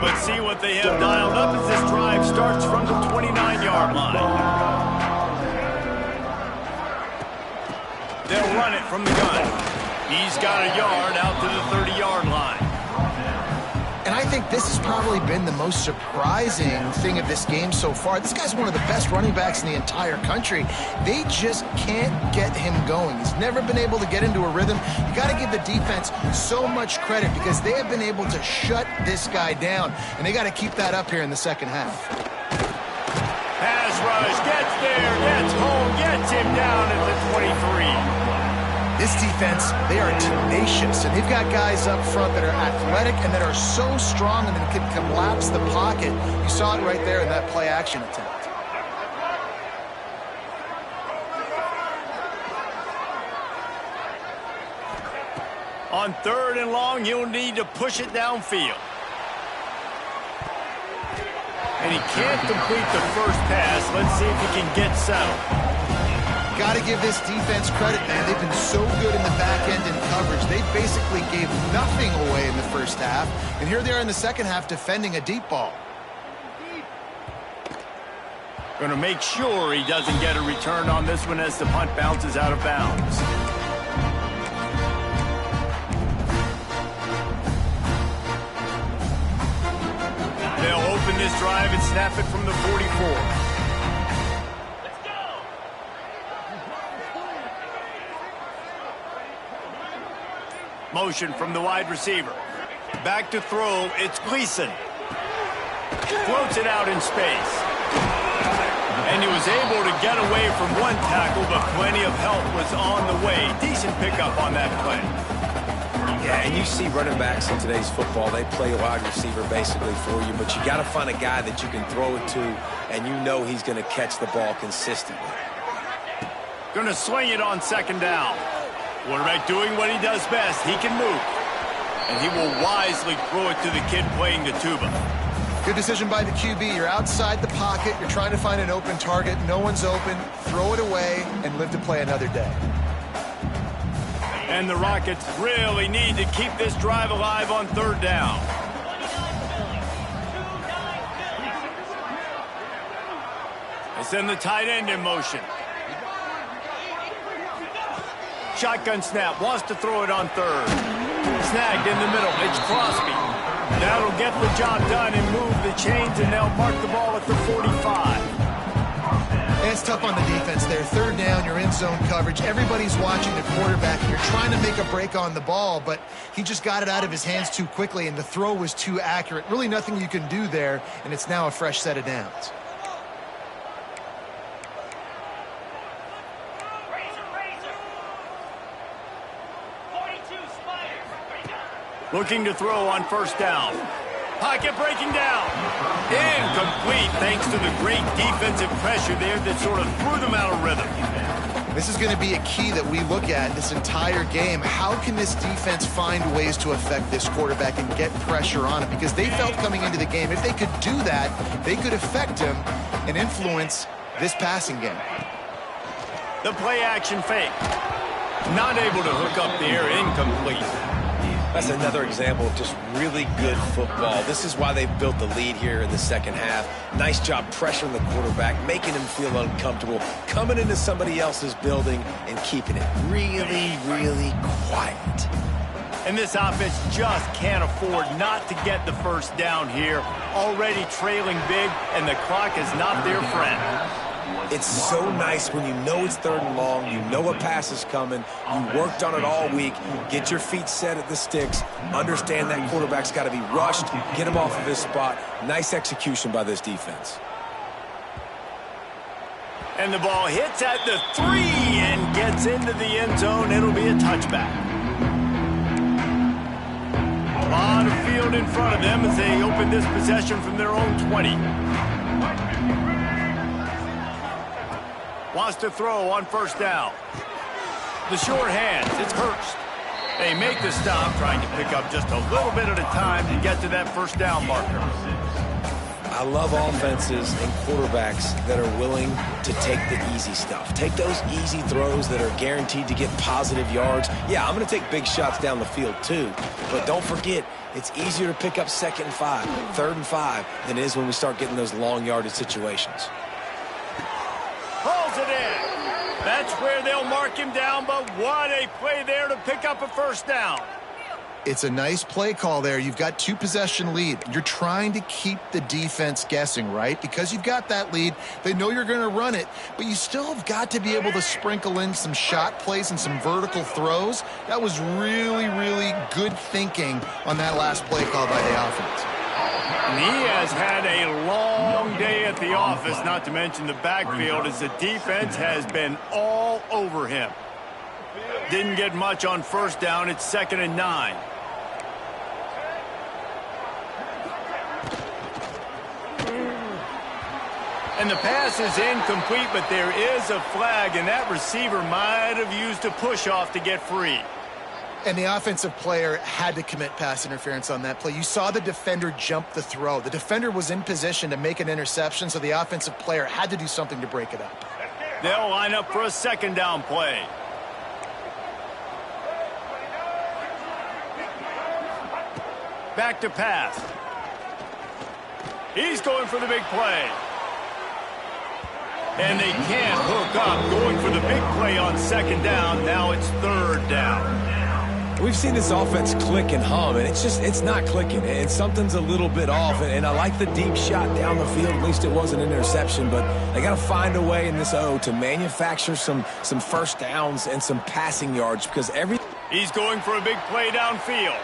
A: But see what they have dialed up as this drive starts from the 29-yard line. They'll run it from the gun. He's got a yard out to the 30-yard line.
B: And I think this has probably been the most surprising thing of this game so far. This guy's one of the best running backs in the entire country. They just can't get him going. He's never been able to get into a rhythm. You got to give the defense so much credit because they have been able to shut this guy down, and they got to keep that up here in the second half.
A: Pass rush, gets there, gets home, gets him down at the 23.
B: This defense, they are tenacious, and they've got guys up front that are athletic and that are so strong and that can collapse the pocket. You saw it right there in that play-action attempt.
A: On 3rd and long, he'll need to push it downfield. And he can't complete the first pass. Let's see if he can get settled.
B: Got to give this defense credit, man. They've been so good in the back end in coverage. They basically gave nothing away in the first half. And here they are in the second half defending a deep ball.
A: Going to make sure he doesn't get a return on this one as the punt bounces out of bounds. They'll open this drive and snap it from the 44. Motion from the wide receiver. Back to throw, it's Gleason. Floats it out in space. And he was able to get away from one tackle, but plenty of help was on the way. Decent pickup on that play.
C: Yeah, and you see running backs in today's football, they play a wide receiver basically for you, but you got to find a guy that you can throw it to, and you know he's going to catch the ball consistently.
A: Going to swing it on 2nd down. Quarterback doing what he does best. He can move. And he will wisely throw it to the kid playing the tuba.
B: Good decision by the QB. You're outside the pocket. You're trying to find an open target. No one's open. Throw it away and live to play another day.
A: And the Rockets really need to keep this drive alive on 3rd down. They send the tight end in motion. Shotgun snap, wants to throw it on 3rd. Snagged in the middle, it's Crosby. That'll get the job done and move the chains, and they'll mark the ball at the 45.
B: And it's tough on the defense there. 3rd down, you're in zone coverage. Everybody's watching the quarterback, and you're trying to make a break on the ball, but he just got it out of his hands too quickly, and the throw was too accurate. Really nothing you can do there, and it's now a fresh set of downs.
A: Looking to throw on 1st down. Pocket breaking down. Incomplete thanks to the great defensive pressure there that sort of threw them out of rhythm.
B: This is going to be a key that we look at this entire game. How can this defense find ways to affect this quarterback and get pressure on him? Because they felt coming into the game, if they could do that, they could affect him and influence this passing game.
A: The play action fake. Not able to hook up there, incomplete.
C: That's another example of just really good football. This is why they built the lead here in the second half. Nice job pressuring the quarterback, making him feel uncomfortable, coming into somebody else's building and keeping it really, really quiet.
A: And this offense just can't afford not to get the first down here. Already trailing big, and the clock is not their friend.
C: It's so nice when you know it's 3rd and long, you know a pass is coming, you worked on it all week, get your feet set at the sticks, understand that quarterback's got to be rushed, get him off of his spot. Nice execution by this defense.
A: And the ball hits at the 3 and gets into the end zone. It'll be a touchback. A lot of field in front of them as they open this possession from their own 20. Wants to throw on first down. The short hands, it's Hurst. They make the stop, trying to pick up just a little bit at a time to get to that first down marker.
C: I love offenses and quarterbacks that are willing to take the easy stuff. Take those easy throws that are guaranteed to get positive yards. Yeah, I'm going to take big shots down the field too. But don't forget, it's easier to pick up 2nd and 5, 3rd and 5 than it is when we start getting those long yardage situations.
A: Pulls it in. That's where they'll mark him down, but what a play there to pick up a first down.
B: It's a nice play call there. You've got 2-possession lead. You're trying to keep the defense guessing, right? Because you've got that lead. They know you're going to run it, but you still have got to be able to sprinkle in some shot plays and some vertical throws. That was really, really good thinking on that last play call by the offense.
A: And he has had a long day at the office, not to mention the backfield, as the defense has been all over him. Didn't get much on first down. It's 2nd and 9. And the pass is incomplete, but there is a flag, and that receiver might have used a push-off to get free.
B: And the offensive player had to commit pass interference on that play. You saw the defender jump the throw. The defender was in position to make an interception, so the offensive player had to do something to break it up.
A: They'll line up for a 2nd down play. Back to pass. He's going for the big play. And they can't hook up, going for the big play on 2nd down. Now it's 3rd down.
C: We've seen this offense click and hum, and it's not clicking, and something's a little bit off. And I like the deep shot down the field. At least it wasn't an interception, but they got to find a way in this O to manufacture some first downs and some passing yards, because
A: He's going for a big play downfield.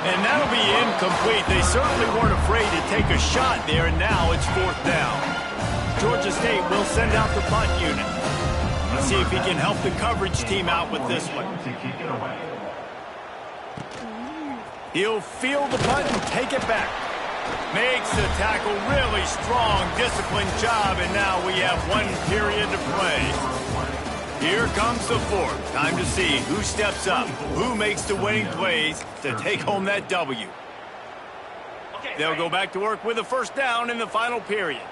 A: And that'll be incomplete. They certainly weren't afraid to take a shot there, and now it's 4th down. Georgia State will send out the punt unit. Let's see if he can help the coverage team out with this one. He'll field the punt and take it back. Makes the tackle, really strong, disciplined job, and now we have 1 period to play. Here comes the 4th. Time to see who steps up, who makes the winning plays to take home that W. They'll go back to work with a first down in the final period.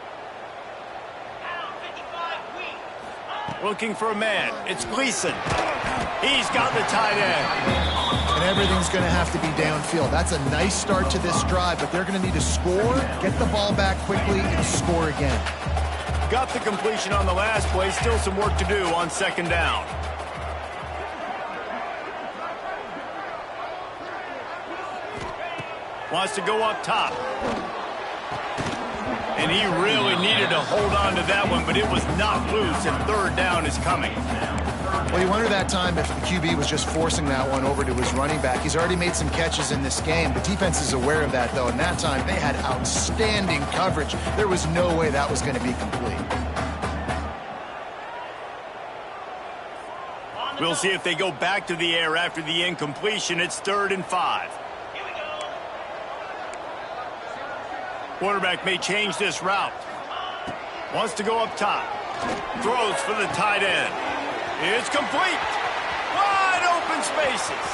A: Looking for a man. It's Gleason. He's got the tight end.
B: And everything's going to have to be downfield. That's a nice start to this drive, but they're going to need to score, get the ball back quickly, and score again.
A: Got the completion on the last play. Still some work to do on 2nd down. Wants to go up top. And he really needed to hold on to that one, but it was not loose, and 3rd down is coming.
B: Well, you wonder that time if the QB was just forcing that one over to his running back. He's already made some catches in this game. The defense is aware of that, though, and that time they had outstanding coverage. There was no way that was going to be complete.
A: We'll see if they go back to the air after the incompletion. It's 3rd and 5. Quarterback may change this route. Wants to go up top. Throws for the tight end. It's complete. Wide open spaces.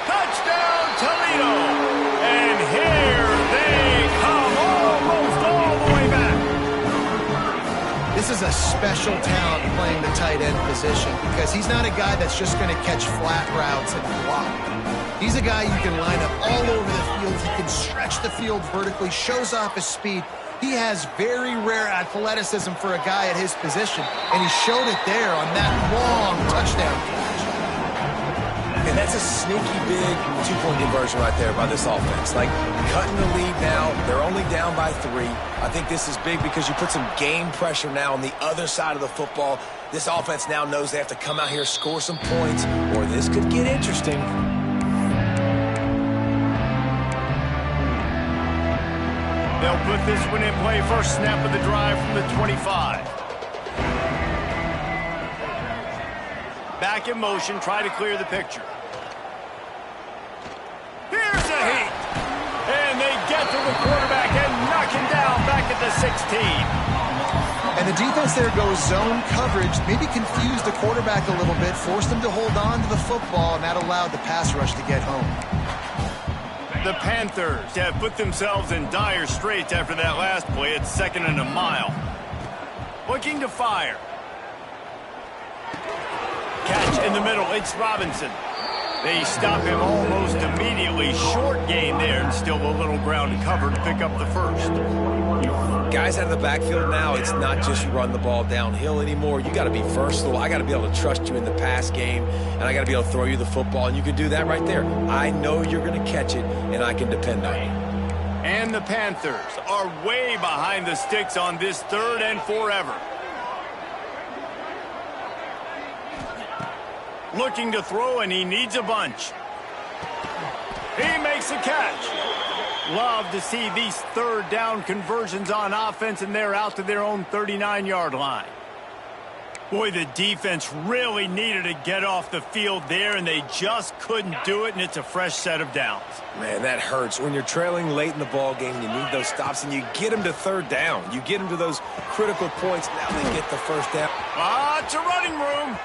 A: Touchdown, Toledo. And here they come, almost all the way back.
B: This is a special talent playing the tight end position because he's not a guy that's just going to catch flat routes and block. He's a guy you can line up all over the field. He can stretch the field vertically, shows off his speed. He has very rare athleticism for a guy at his position, and he showed it there on that long touchdown catch.
C: And that's a sneaky big two-point conversion right there by this offense. Like, cutting the lead now. They're only down by 3. I think this is big because you put some game pressure now on the other side of the football. This offense now knows they have to come out here, score some points, or this could get interesting.
A: They'll put this one in play. First snap of the drive from the 25. Back in motion, try to clear the picture. Here's a heat. And they get to the quarterback and knock him down back at the 16.
B: And the defense there goes zone coverage, maybe confused the quarterback a little bit, forced him to hold on to the football, and that allowed the pass rush to get home.
A: The Panthers have put themselves in dire straits after that last play. It's 2nd and a mile. Looking to fire. Catch in the middle. It's Robinson. They stop him almost immediately. Short gain there, and still a little ground to cover to pick up the first.
C: Guys out of the backfield now, it's not just run the ball downhill anymore. You got to be versatile. I got to be able to trust you in the pass game, and I got to be able to throw you the football, and you can do that right there. I know you're going to catch it, and I can depend on you.
A: And the Panthers are way behind the sticks on this 3rd and forever. Looking to throw, and he needs a bunch. He makes a catch. Love to see these 3rd down conversions on offense, and they're out to their own 39-yard line. Boy, the defense really needed to get off the field there, and they just couldn't do it, and it's a fresh set of downs.
C: Man, that hurts. When you're trailing late in the ball game, you need those stops, and you get them to 3rd down. You get them to those critical points. Now they get the 1st down.
A: It's a running room.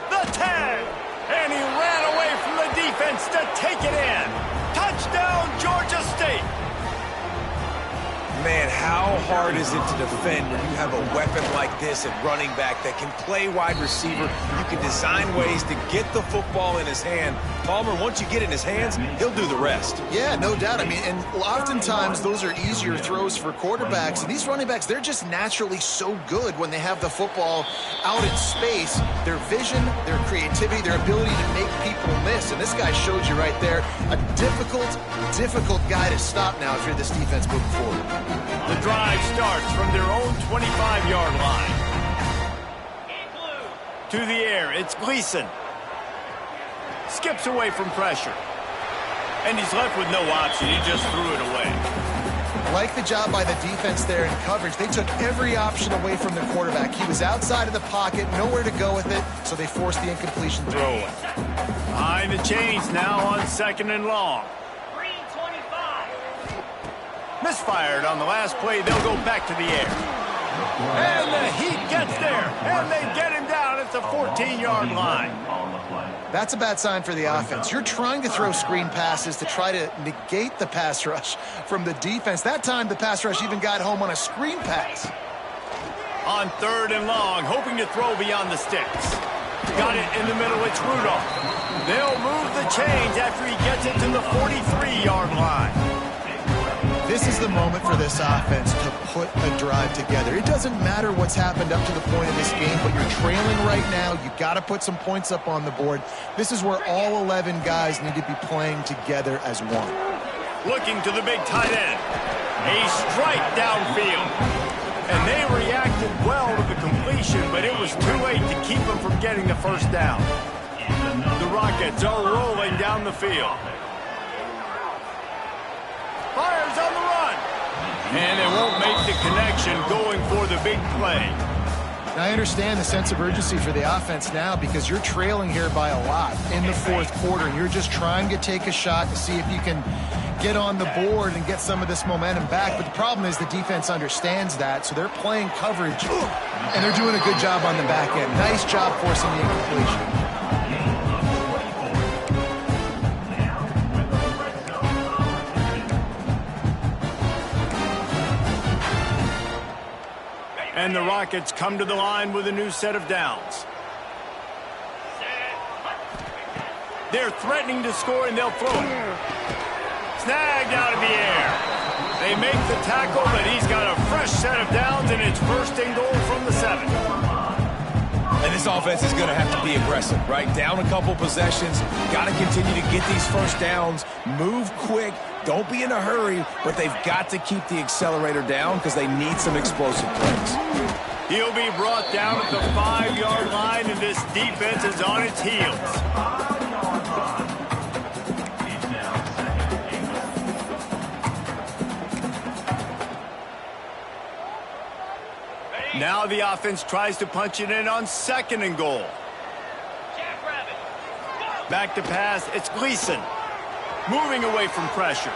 A: The 10, and he ran away from the defense to take it in. Touchdown, Georgia State.
C: Man, how hard is it to defend when you have a weapon like this at running back that can play wide receiver? You can design ways to get the football in his hand. Palmer, once you get it in his hands, he'll do the rest.
B: Yeah, no doubt. I mean, and oftentimes those are easier throws for quarterbacks. And these running backs, they're just naturally so good when they have the football out in space. Their vision, their creativity, their ability to make people miss. And this guy showed you right there, a difficult guy to stop now if you're this defense moving forward.
A: The drive starts from their own 25-yard line. To the air, it's Gleason. Skips away from pressure. And he's left with no option. He just threw it away.
B: Like the job by the defense there in coverage. They took every option away from the quarterback. He was outside of the pocket, nowhere to go with it, so they forced the incompletion throw.
A: Behind the chains now on 2nd and long. Misfired on the last play. They'll go back to the air. And the Heat gets there. And they get him down at the 14-yard line.
B: That's a bad sign for the offense. You're trying to throw screen passes to try to negate the pass rush from the defense. That time, the pass rush even got home on a screen pass.
A: On 3rd and long, hoping to throw beyond the sticks. Got it in the middle. It's Rudolph. They'll move the chains after he gets it to the 43-yard line.
B: This is the moment for this offense to put a drive together. It doesn't matter what's happened up to the point of this game, but you're trailing right now. You got to put some points up on the board. This is where all 11 guys need to be playing together as one.
A: Looking to the big tight end. A strike downfield. And they reacted well to the completion, but it was too late to keep them from getting the 1st down. The Rockets are rolling down the field. Fires on the run. And they won't make the connection going for the big play.
B: Now, I understand the sense of urgency for the offense now because you're trailing here by a lot in the 4th quarter, and you're just trying to take a shot to see if you can get on the board and get some of this momentum back. But the problem is the defense understands that, so they're playing coverage, and they're doing a good job on the back end. Nice job forcing the incompletion.
A: And the Rockets come to the line with a new set of downs. They're threatening to score, and they'll throw it. Snagged out of the air. They make the tackle, but he's got a fresh set of downs, and it's first and goal from the 7.
C: And this offense is going to have to be aggressive, right? Down a couple possessions. Got to continue to get these first downs. Move quick. Don't be in a hurry, but they've got to keep the accelerator down because they need some explosive plays.
A: He'll be brought down at the 5-yard line, and this defense is on its heels. Now the offense tries to punch it in on 2nd and goal. Back to pass, it's Gleason. Moving away from pressure.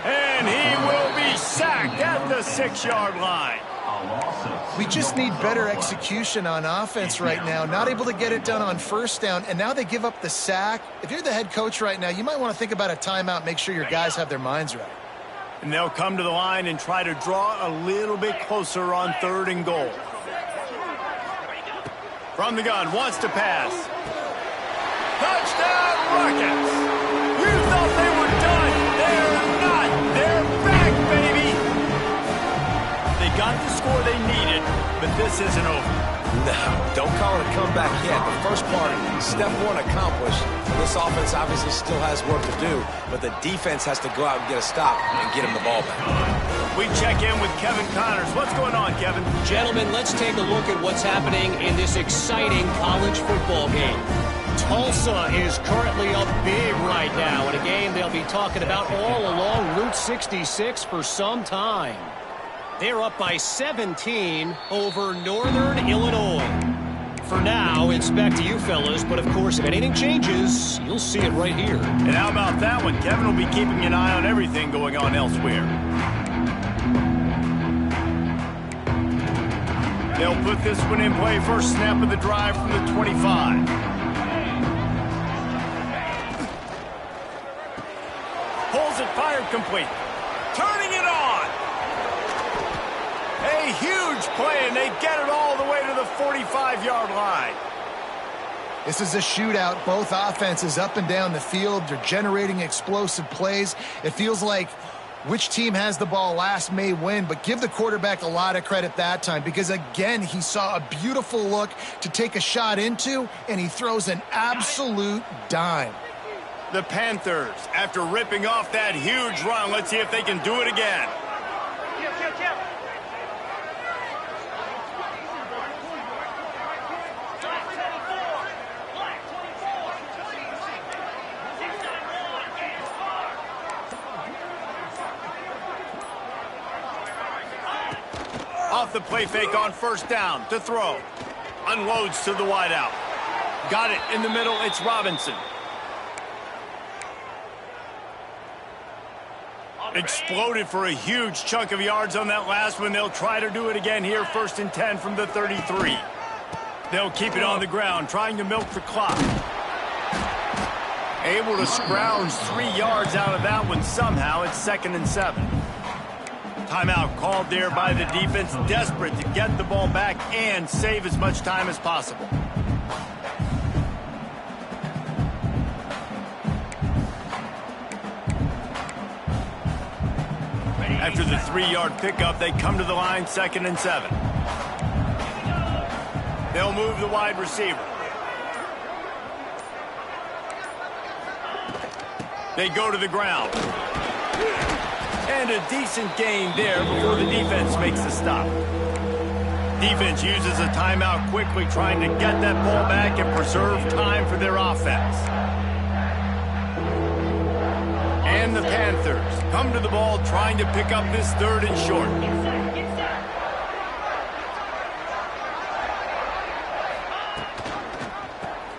A: And he will be sacked at the 6-yard line.
B: We just need better execution on offense right now. Not able to get it done on first down, and now they give up the sack. If you're the head coach right now, you might want to think about a timeout, make sure your guys have their minds right.
A: And they'll come to the line and try to draw a little bit closer on 3rd and goal. From the gun, wants to pass. Touchdown, Rockets! You thought they were done. They're not. They're back, baby! They got the score they needed, but this isn't over.
C: No, don't call it a comeback yet. The first part, step 1 accomplished. This offense obviously still has work to do, but the defense has to go out and get a stop and get him the ball back.
A: We check in with Kevin Connors. What's going on, Kevin?
E: Gentlemen, let's take a look at what's happening in this exciting college football game. Tulsa is currently up big right now in a game they'll be talking about all along Route 66 for some time. They're up by 17 over Northern Illinois. For now, it's back to you fellas, but of course, if anything changes, you'll see it right here.
A: And how about that one? Kevin will be keeping an eye on everything going on elsewhere. They'll put this one in play. First snap of the drive from the 25. Pulls it, fired complete. Turning it on. A huge play, and they get it all the way to the 45-yard line.
B: This is a shootout. Both offenses up and down the field. They're generating explosive plays. It feels like which team has the ball last may win, but give the quarterback a lot of credit that time because, again, he saw a beautiful look to take a shot into, and he throws an absolute dime.
A: The Panthers, after ripping off that huge run, let's see if they can do it again. Off the play fake on first down to throw. Unloads to the wideout. Got it in the middle. It's Robinson. Exploded for a huge chunk of yards on that last one. They'll try to do it again here. 1st and 10 from the 33. They'll keep it on the ground, trying to milk the clock. Able to scrounge 3 yards out of that one somehow. It's 2nd and 7. Timeout called there by the defense, desperate to get the ball back and save as much time as possible. After the 3-yard pickup, they come to the line, 2nd and 7. They'll move the wide receiver. They go to the ground. And a decent gain there before the defense makes the stop. Defense uses a timeout quickly, trying to get that ball back and preserve time for their offense. And the Panthers come to the ball, trying to pick up this 3rd and short.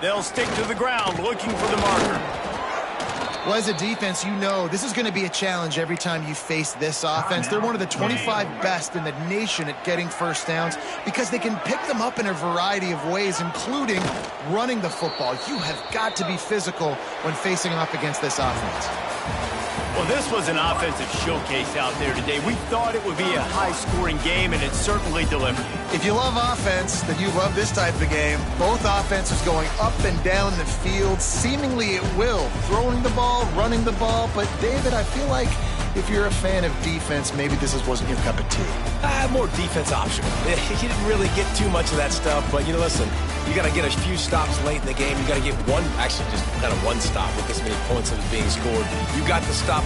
A: They'll stick to the ground, looking for the marker.
B: Well, as a defense, you know this is going to be a challenge every time you face this offense. They're one of the 25 best in the nation at getting first downs because they can pick them up in a variety of ways, including running the football. You have got to be physical when facing off against this offense.
A: Well, this was an offensive showcase out there today. We thought it would be a high-scoring game, and it certainly delivered.
B: If you love offense, then you love this type of game. Both offenses going up and down the field, seemingly at will. Throwing the ball, running the ball. But, David, I feel like if you're a fan of defense, maybe this wasn't your cup of tea.
C: More defense optional. He didn't really get too much of that stuff, but, listen, you got to get a few stops late in the game. You got to get actually just kind of one stop with this many points that was being scored. You got to stop.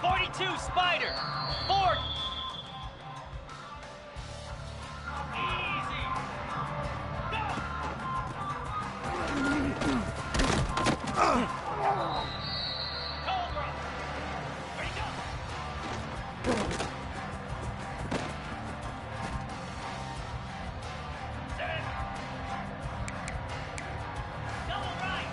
E: 42, Spider. 4. Easy. Go. Cobra. Ready, go. Set. Double right.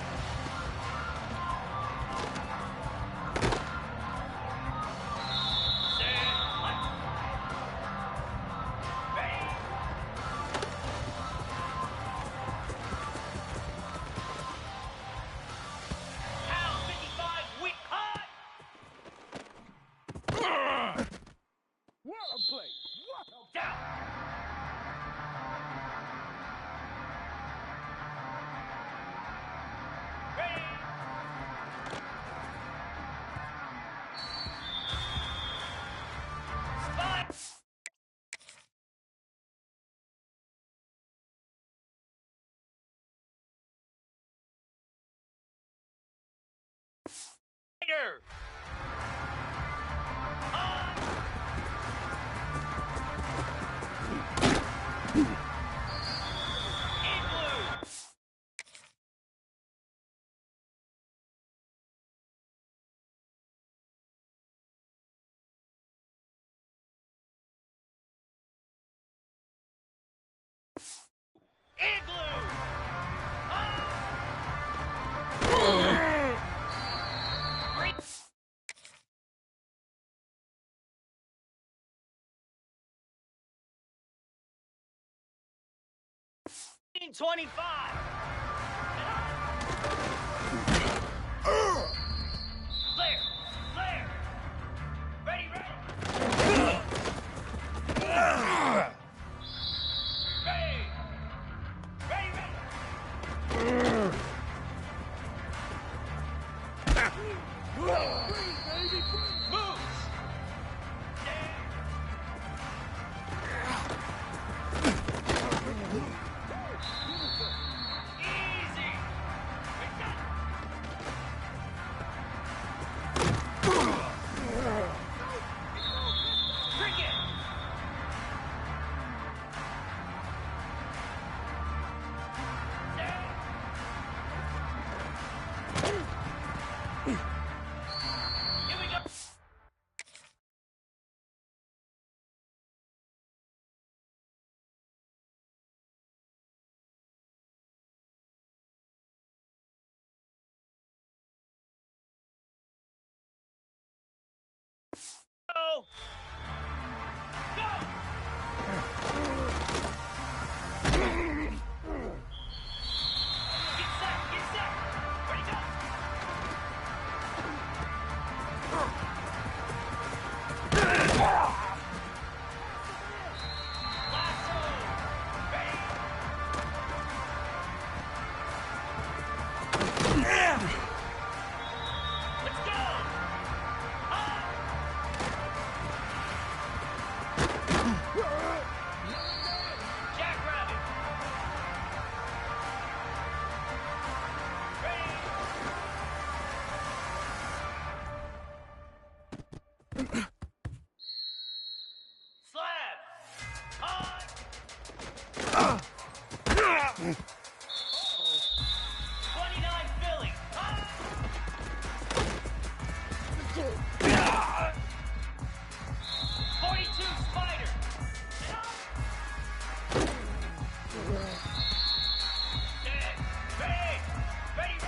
E: Spider. Igloo! Green. 25. Clear! Clear! Ready, ready! Ready! Ready, ready! Moves! Easy! Cricket! Here we go! Go! Go! Get set! Get set! Ready, go! Lasso! Ready! Let's go! Jackrabbit! Ready! Slab! On! 29 Philly! On! 42 Spider! Ready! Ready, ready!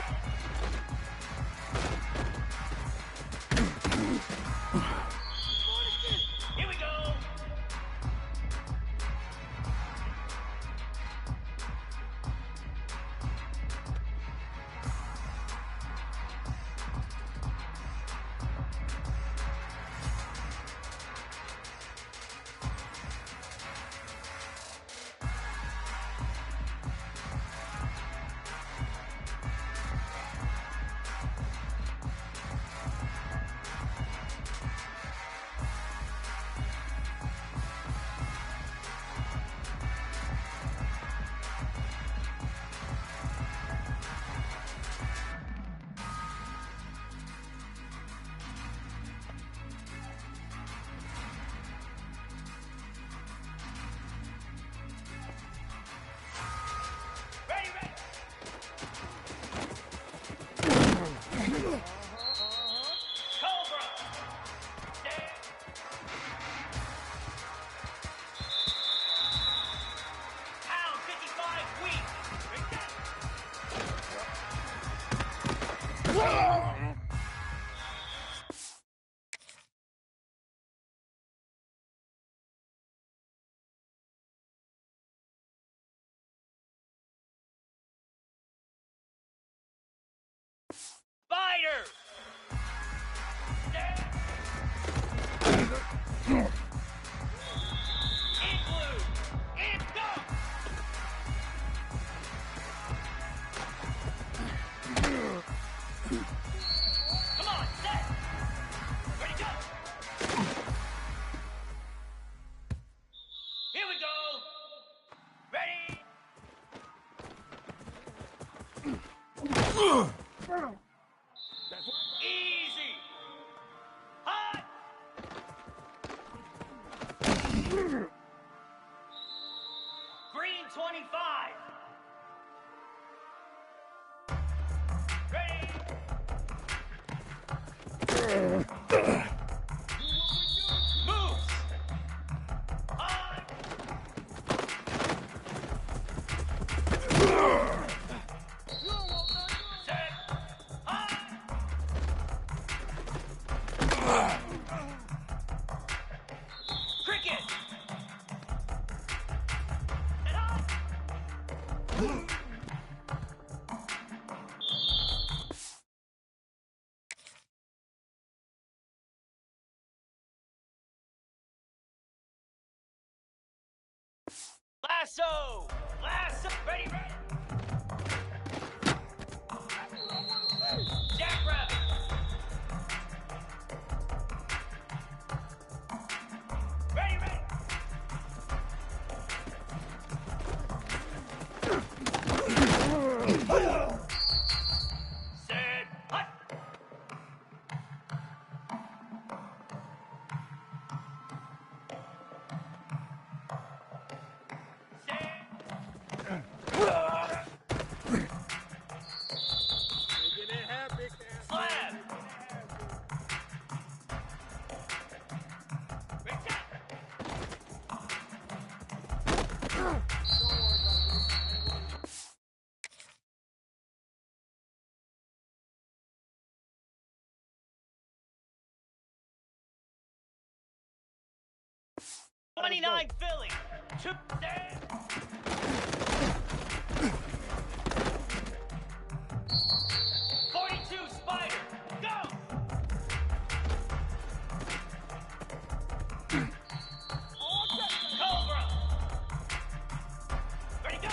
E: Spider! Igloo! And go! Come on, set! Ready, go! Here we go! Ready! Easy! Hot! Green 25! Ready! Moves! Hot! Set! Hot! Cricket! Set up! Lasso! Lasso! Ready, ready! Jackrabbit! Ready, ready! Set! Hut! Slab! Reset! 29 Philly! 2 stand! 42 Spider! Go! Cobra! Ready, go!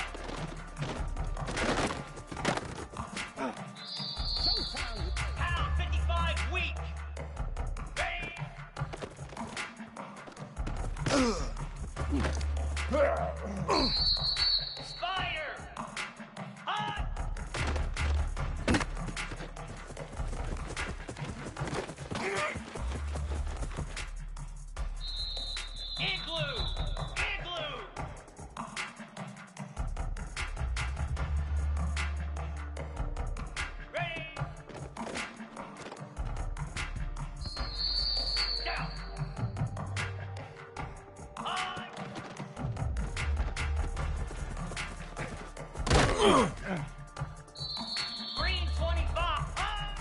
E: Pound 55 weak! Ready! Spider! Hot! Igloo! Igloo! Ready! Down! Hot! Green 25! Hot!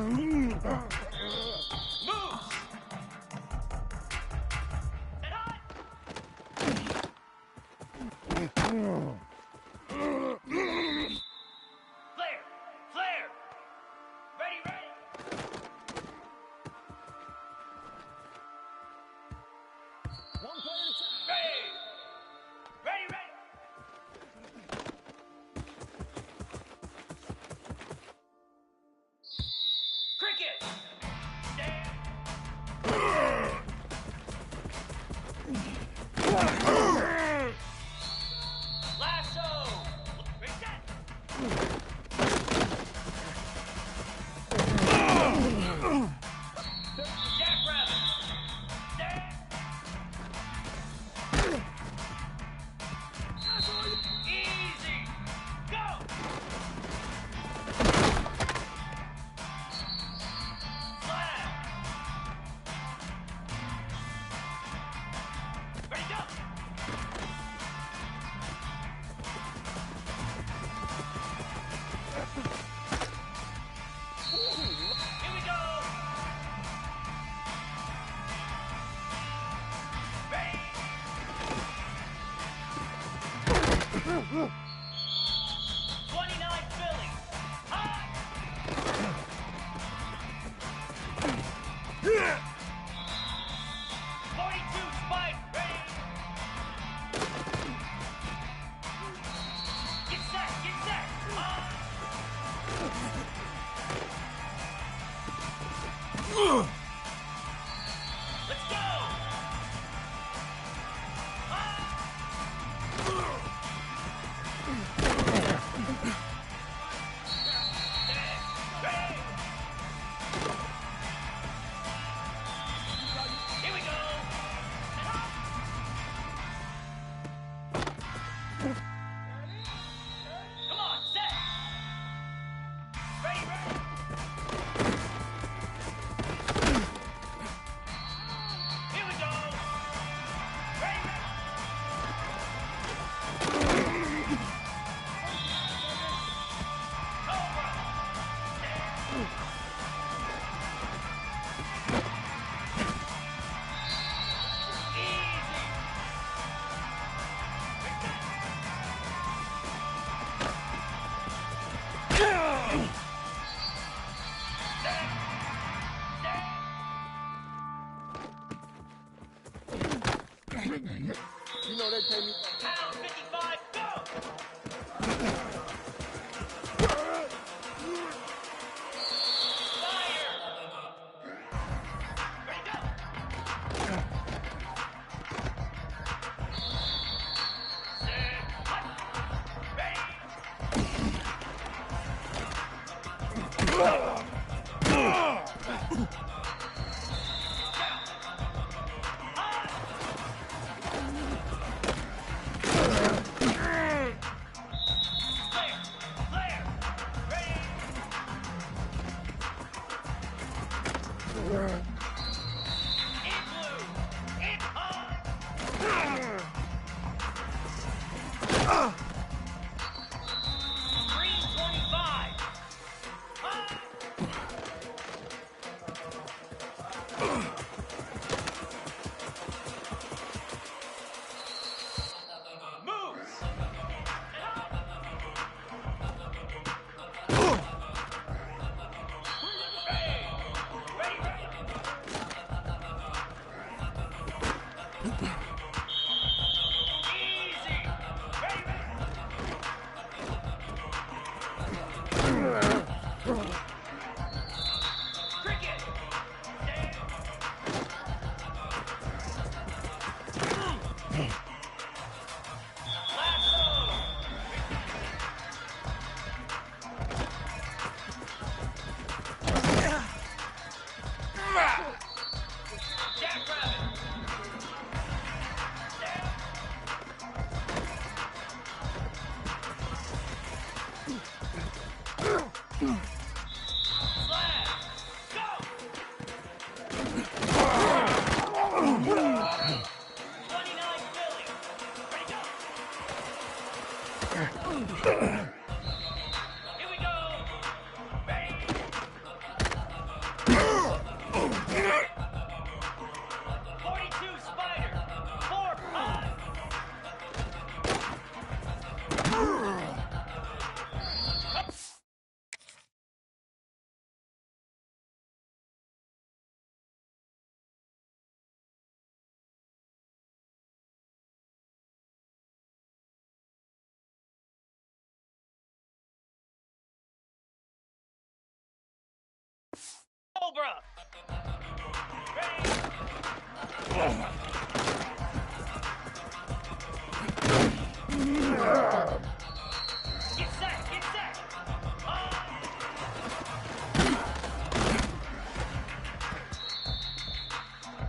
E: Moves! Set hot! Flare! Flare! Ready, ready! One play at a time. Ready! Ready, ready! Cricket! Stand! Lasso! Reset! Jackrabbit! Stand! Easy! Go! Slab! Ready, go! Here we go! Ready! 29 Philly! Hot! Let's go! Here we go! Come on, set! Ready, ready! Here we go! Ready, ready! Cobra! Easy!
F: You know they pay me.
E: Pound 55, go! Fire! Ready, go! Set, hut, ready! Flare, flare, ready! In blue, in hot! 325! Move! Ready, ready! Easy! Ready, ready! Cricket! Lasso! Jackrabbit! Slash! Go! 29 Philly! Ready, go! Here we go! Ready! 42 Spider! 4-5! Cobra! Get set! Get set!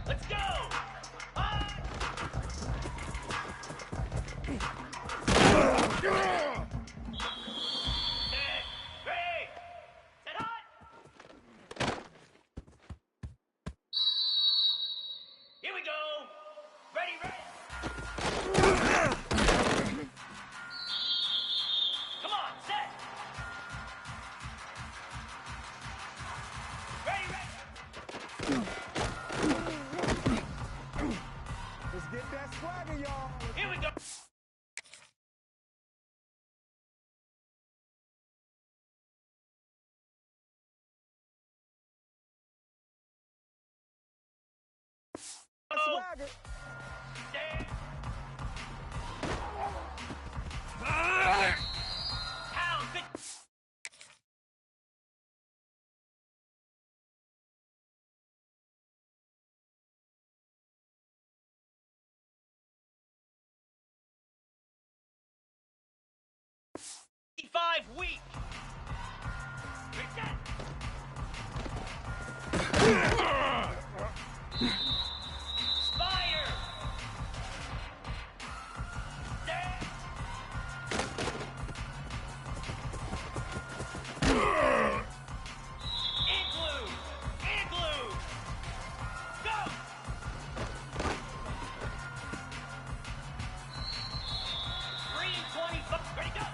E: Let's go! Set! Ready! Set hot! Here we go! Ready, ready! Come on, set! Ready, ready!
F: Let's get that swagger, y'all.
E: Here we go!
F: Swagger.
E: 45 weak. Reset. Spire. Stand. Igloo. Igloo. Go. 3:25. Ready, go.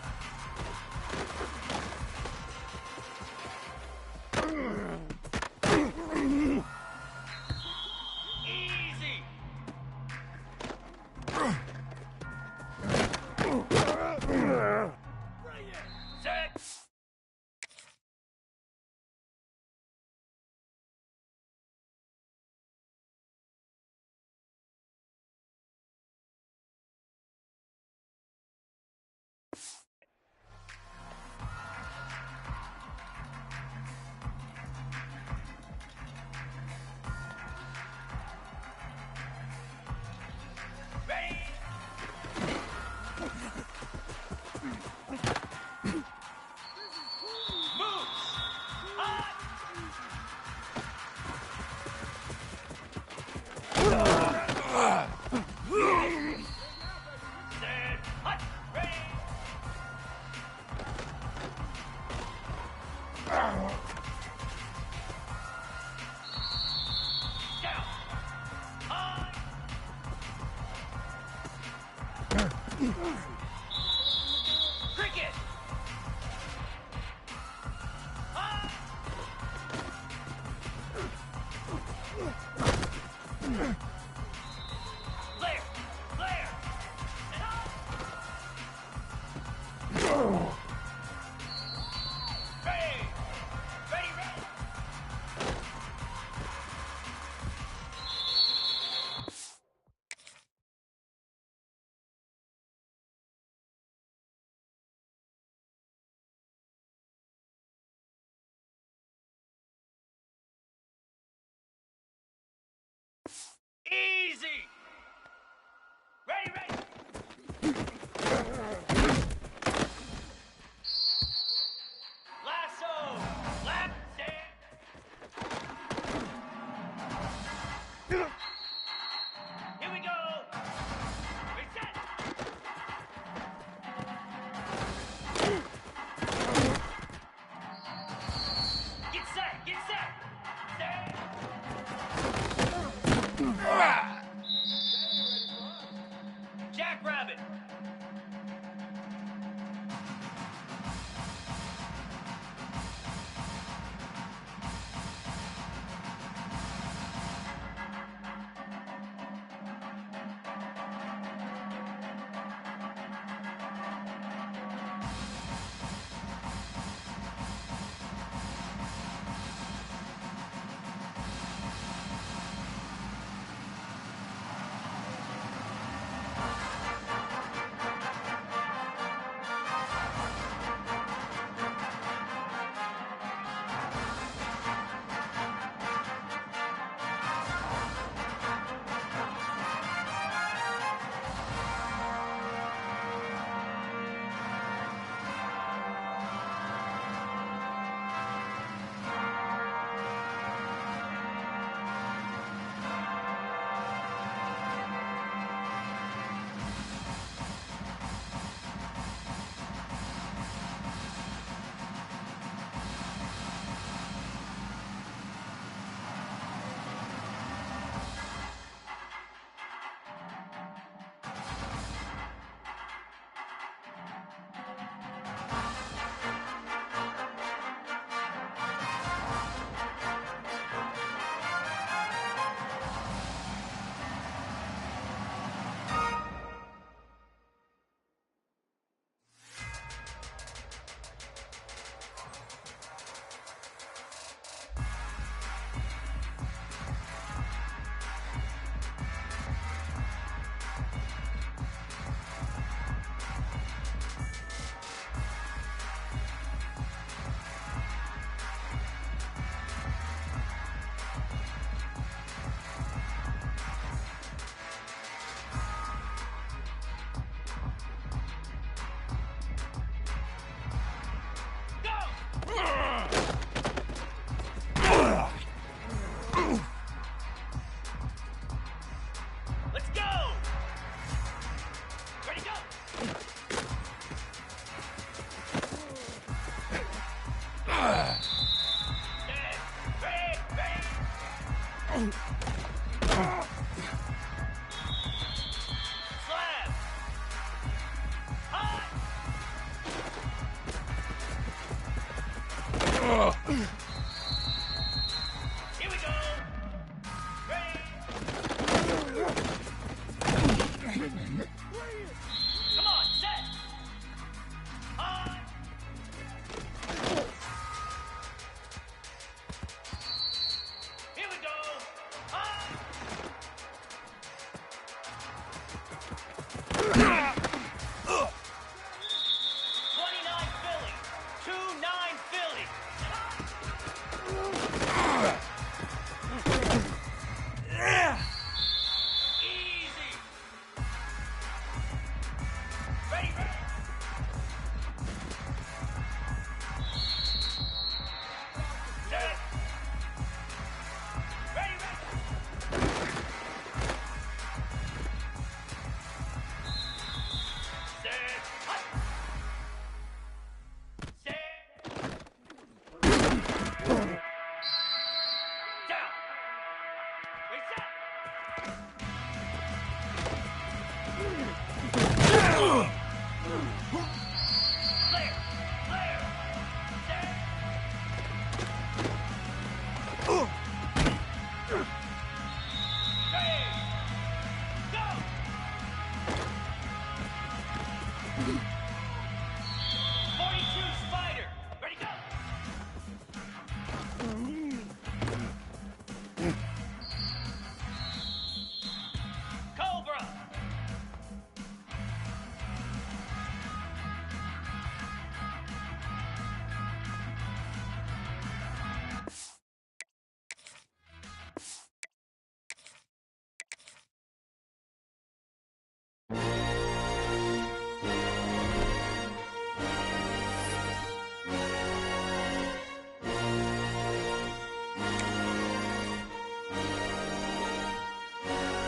E: Easy. Set. Ready. Moves. Hot. Stand. Hot. Ready. Down. High. Cricket. High. Flare. Flare. And high. Ready. Ready, ready. Easy. Ready, ready. Lasso. Lap stand. Here we go. Reset. Get set. Get set. Stand.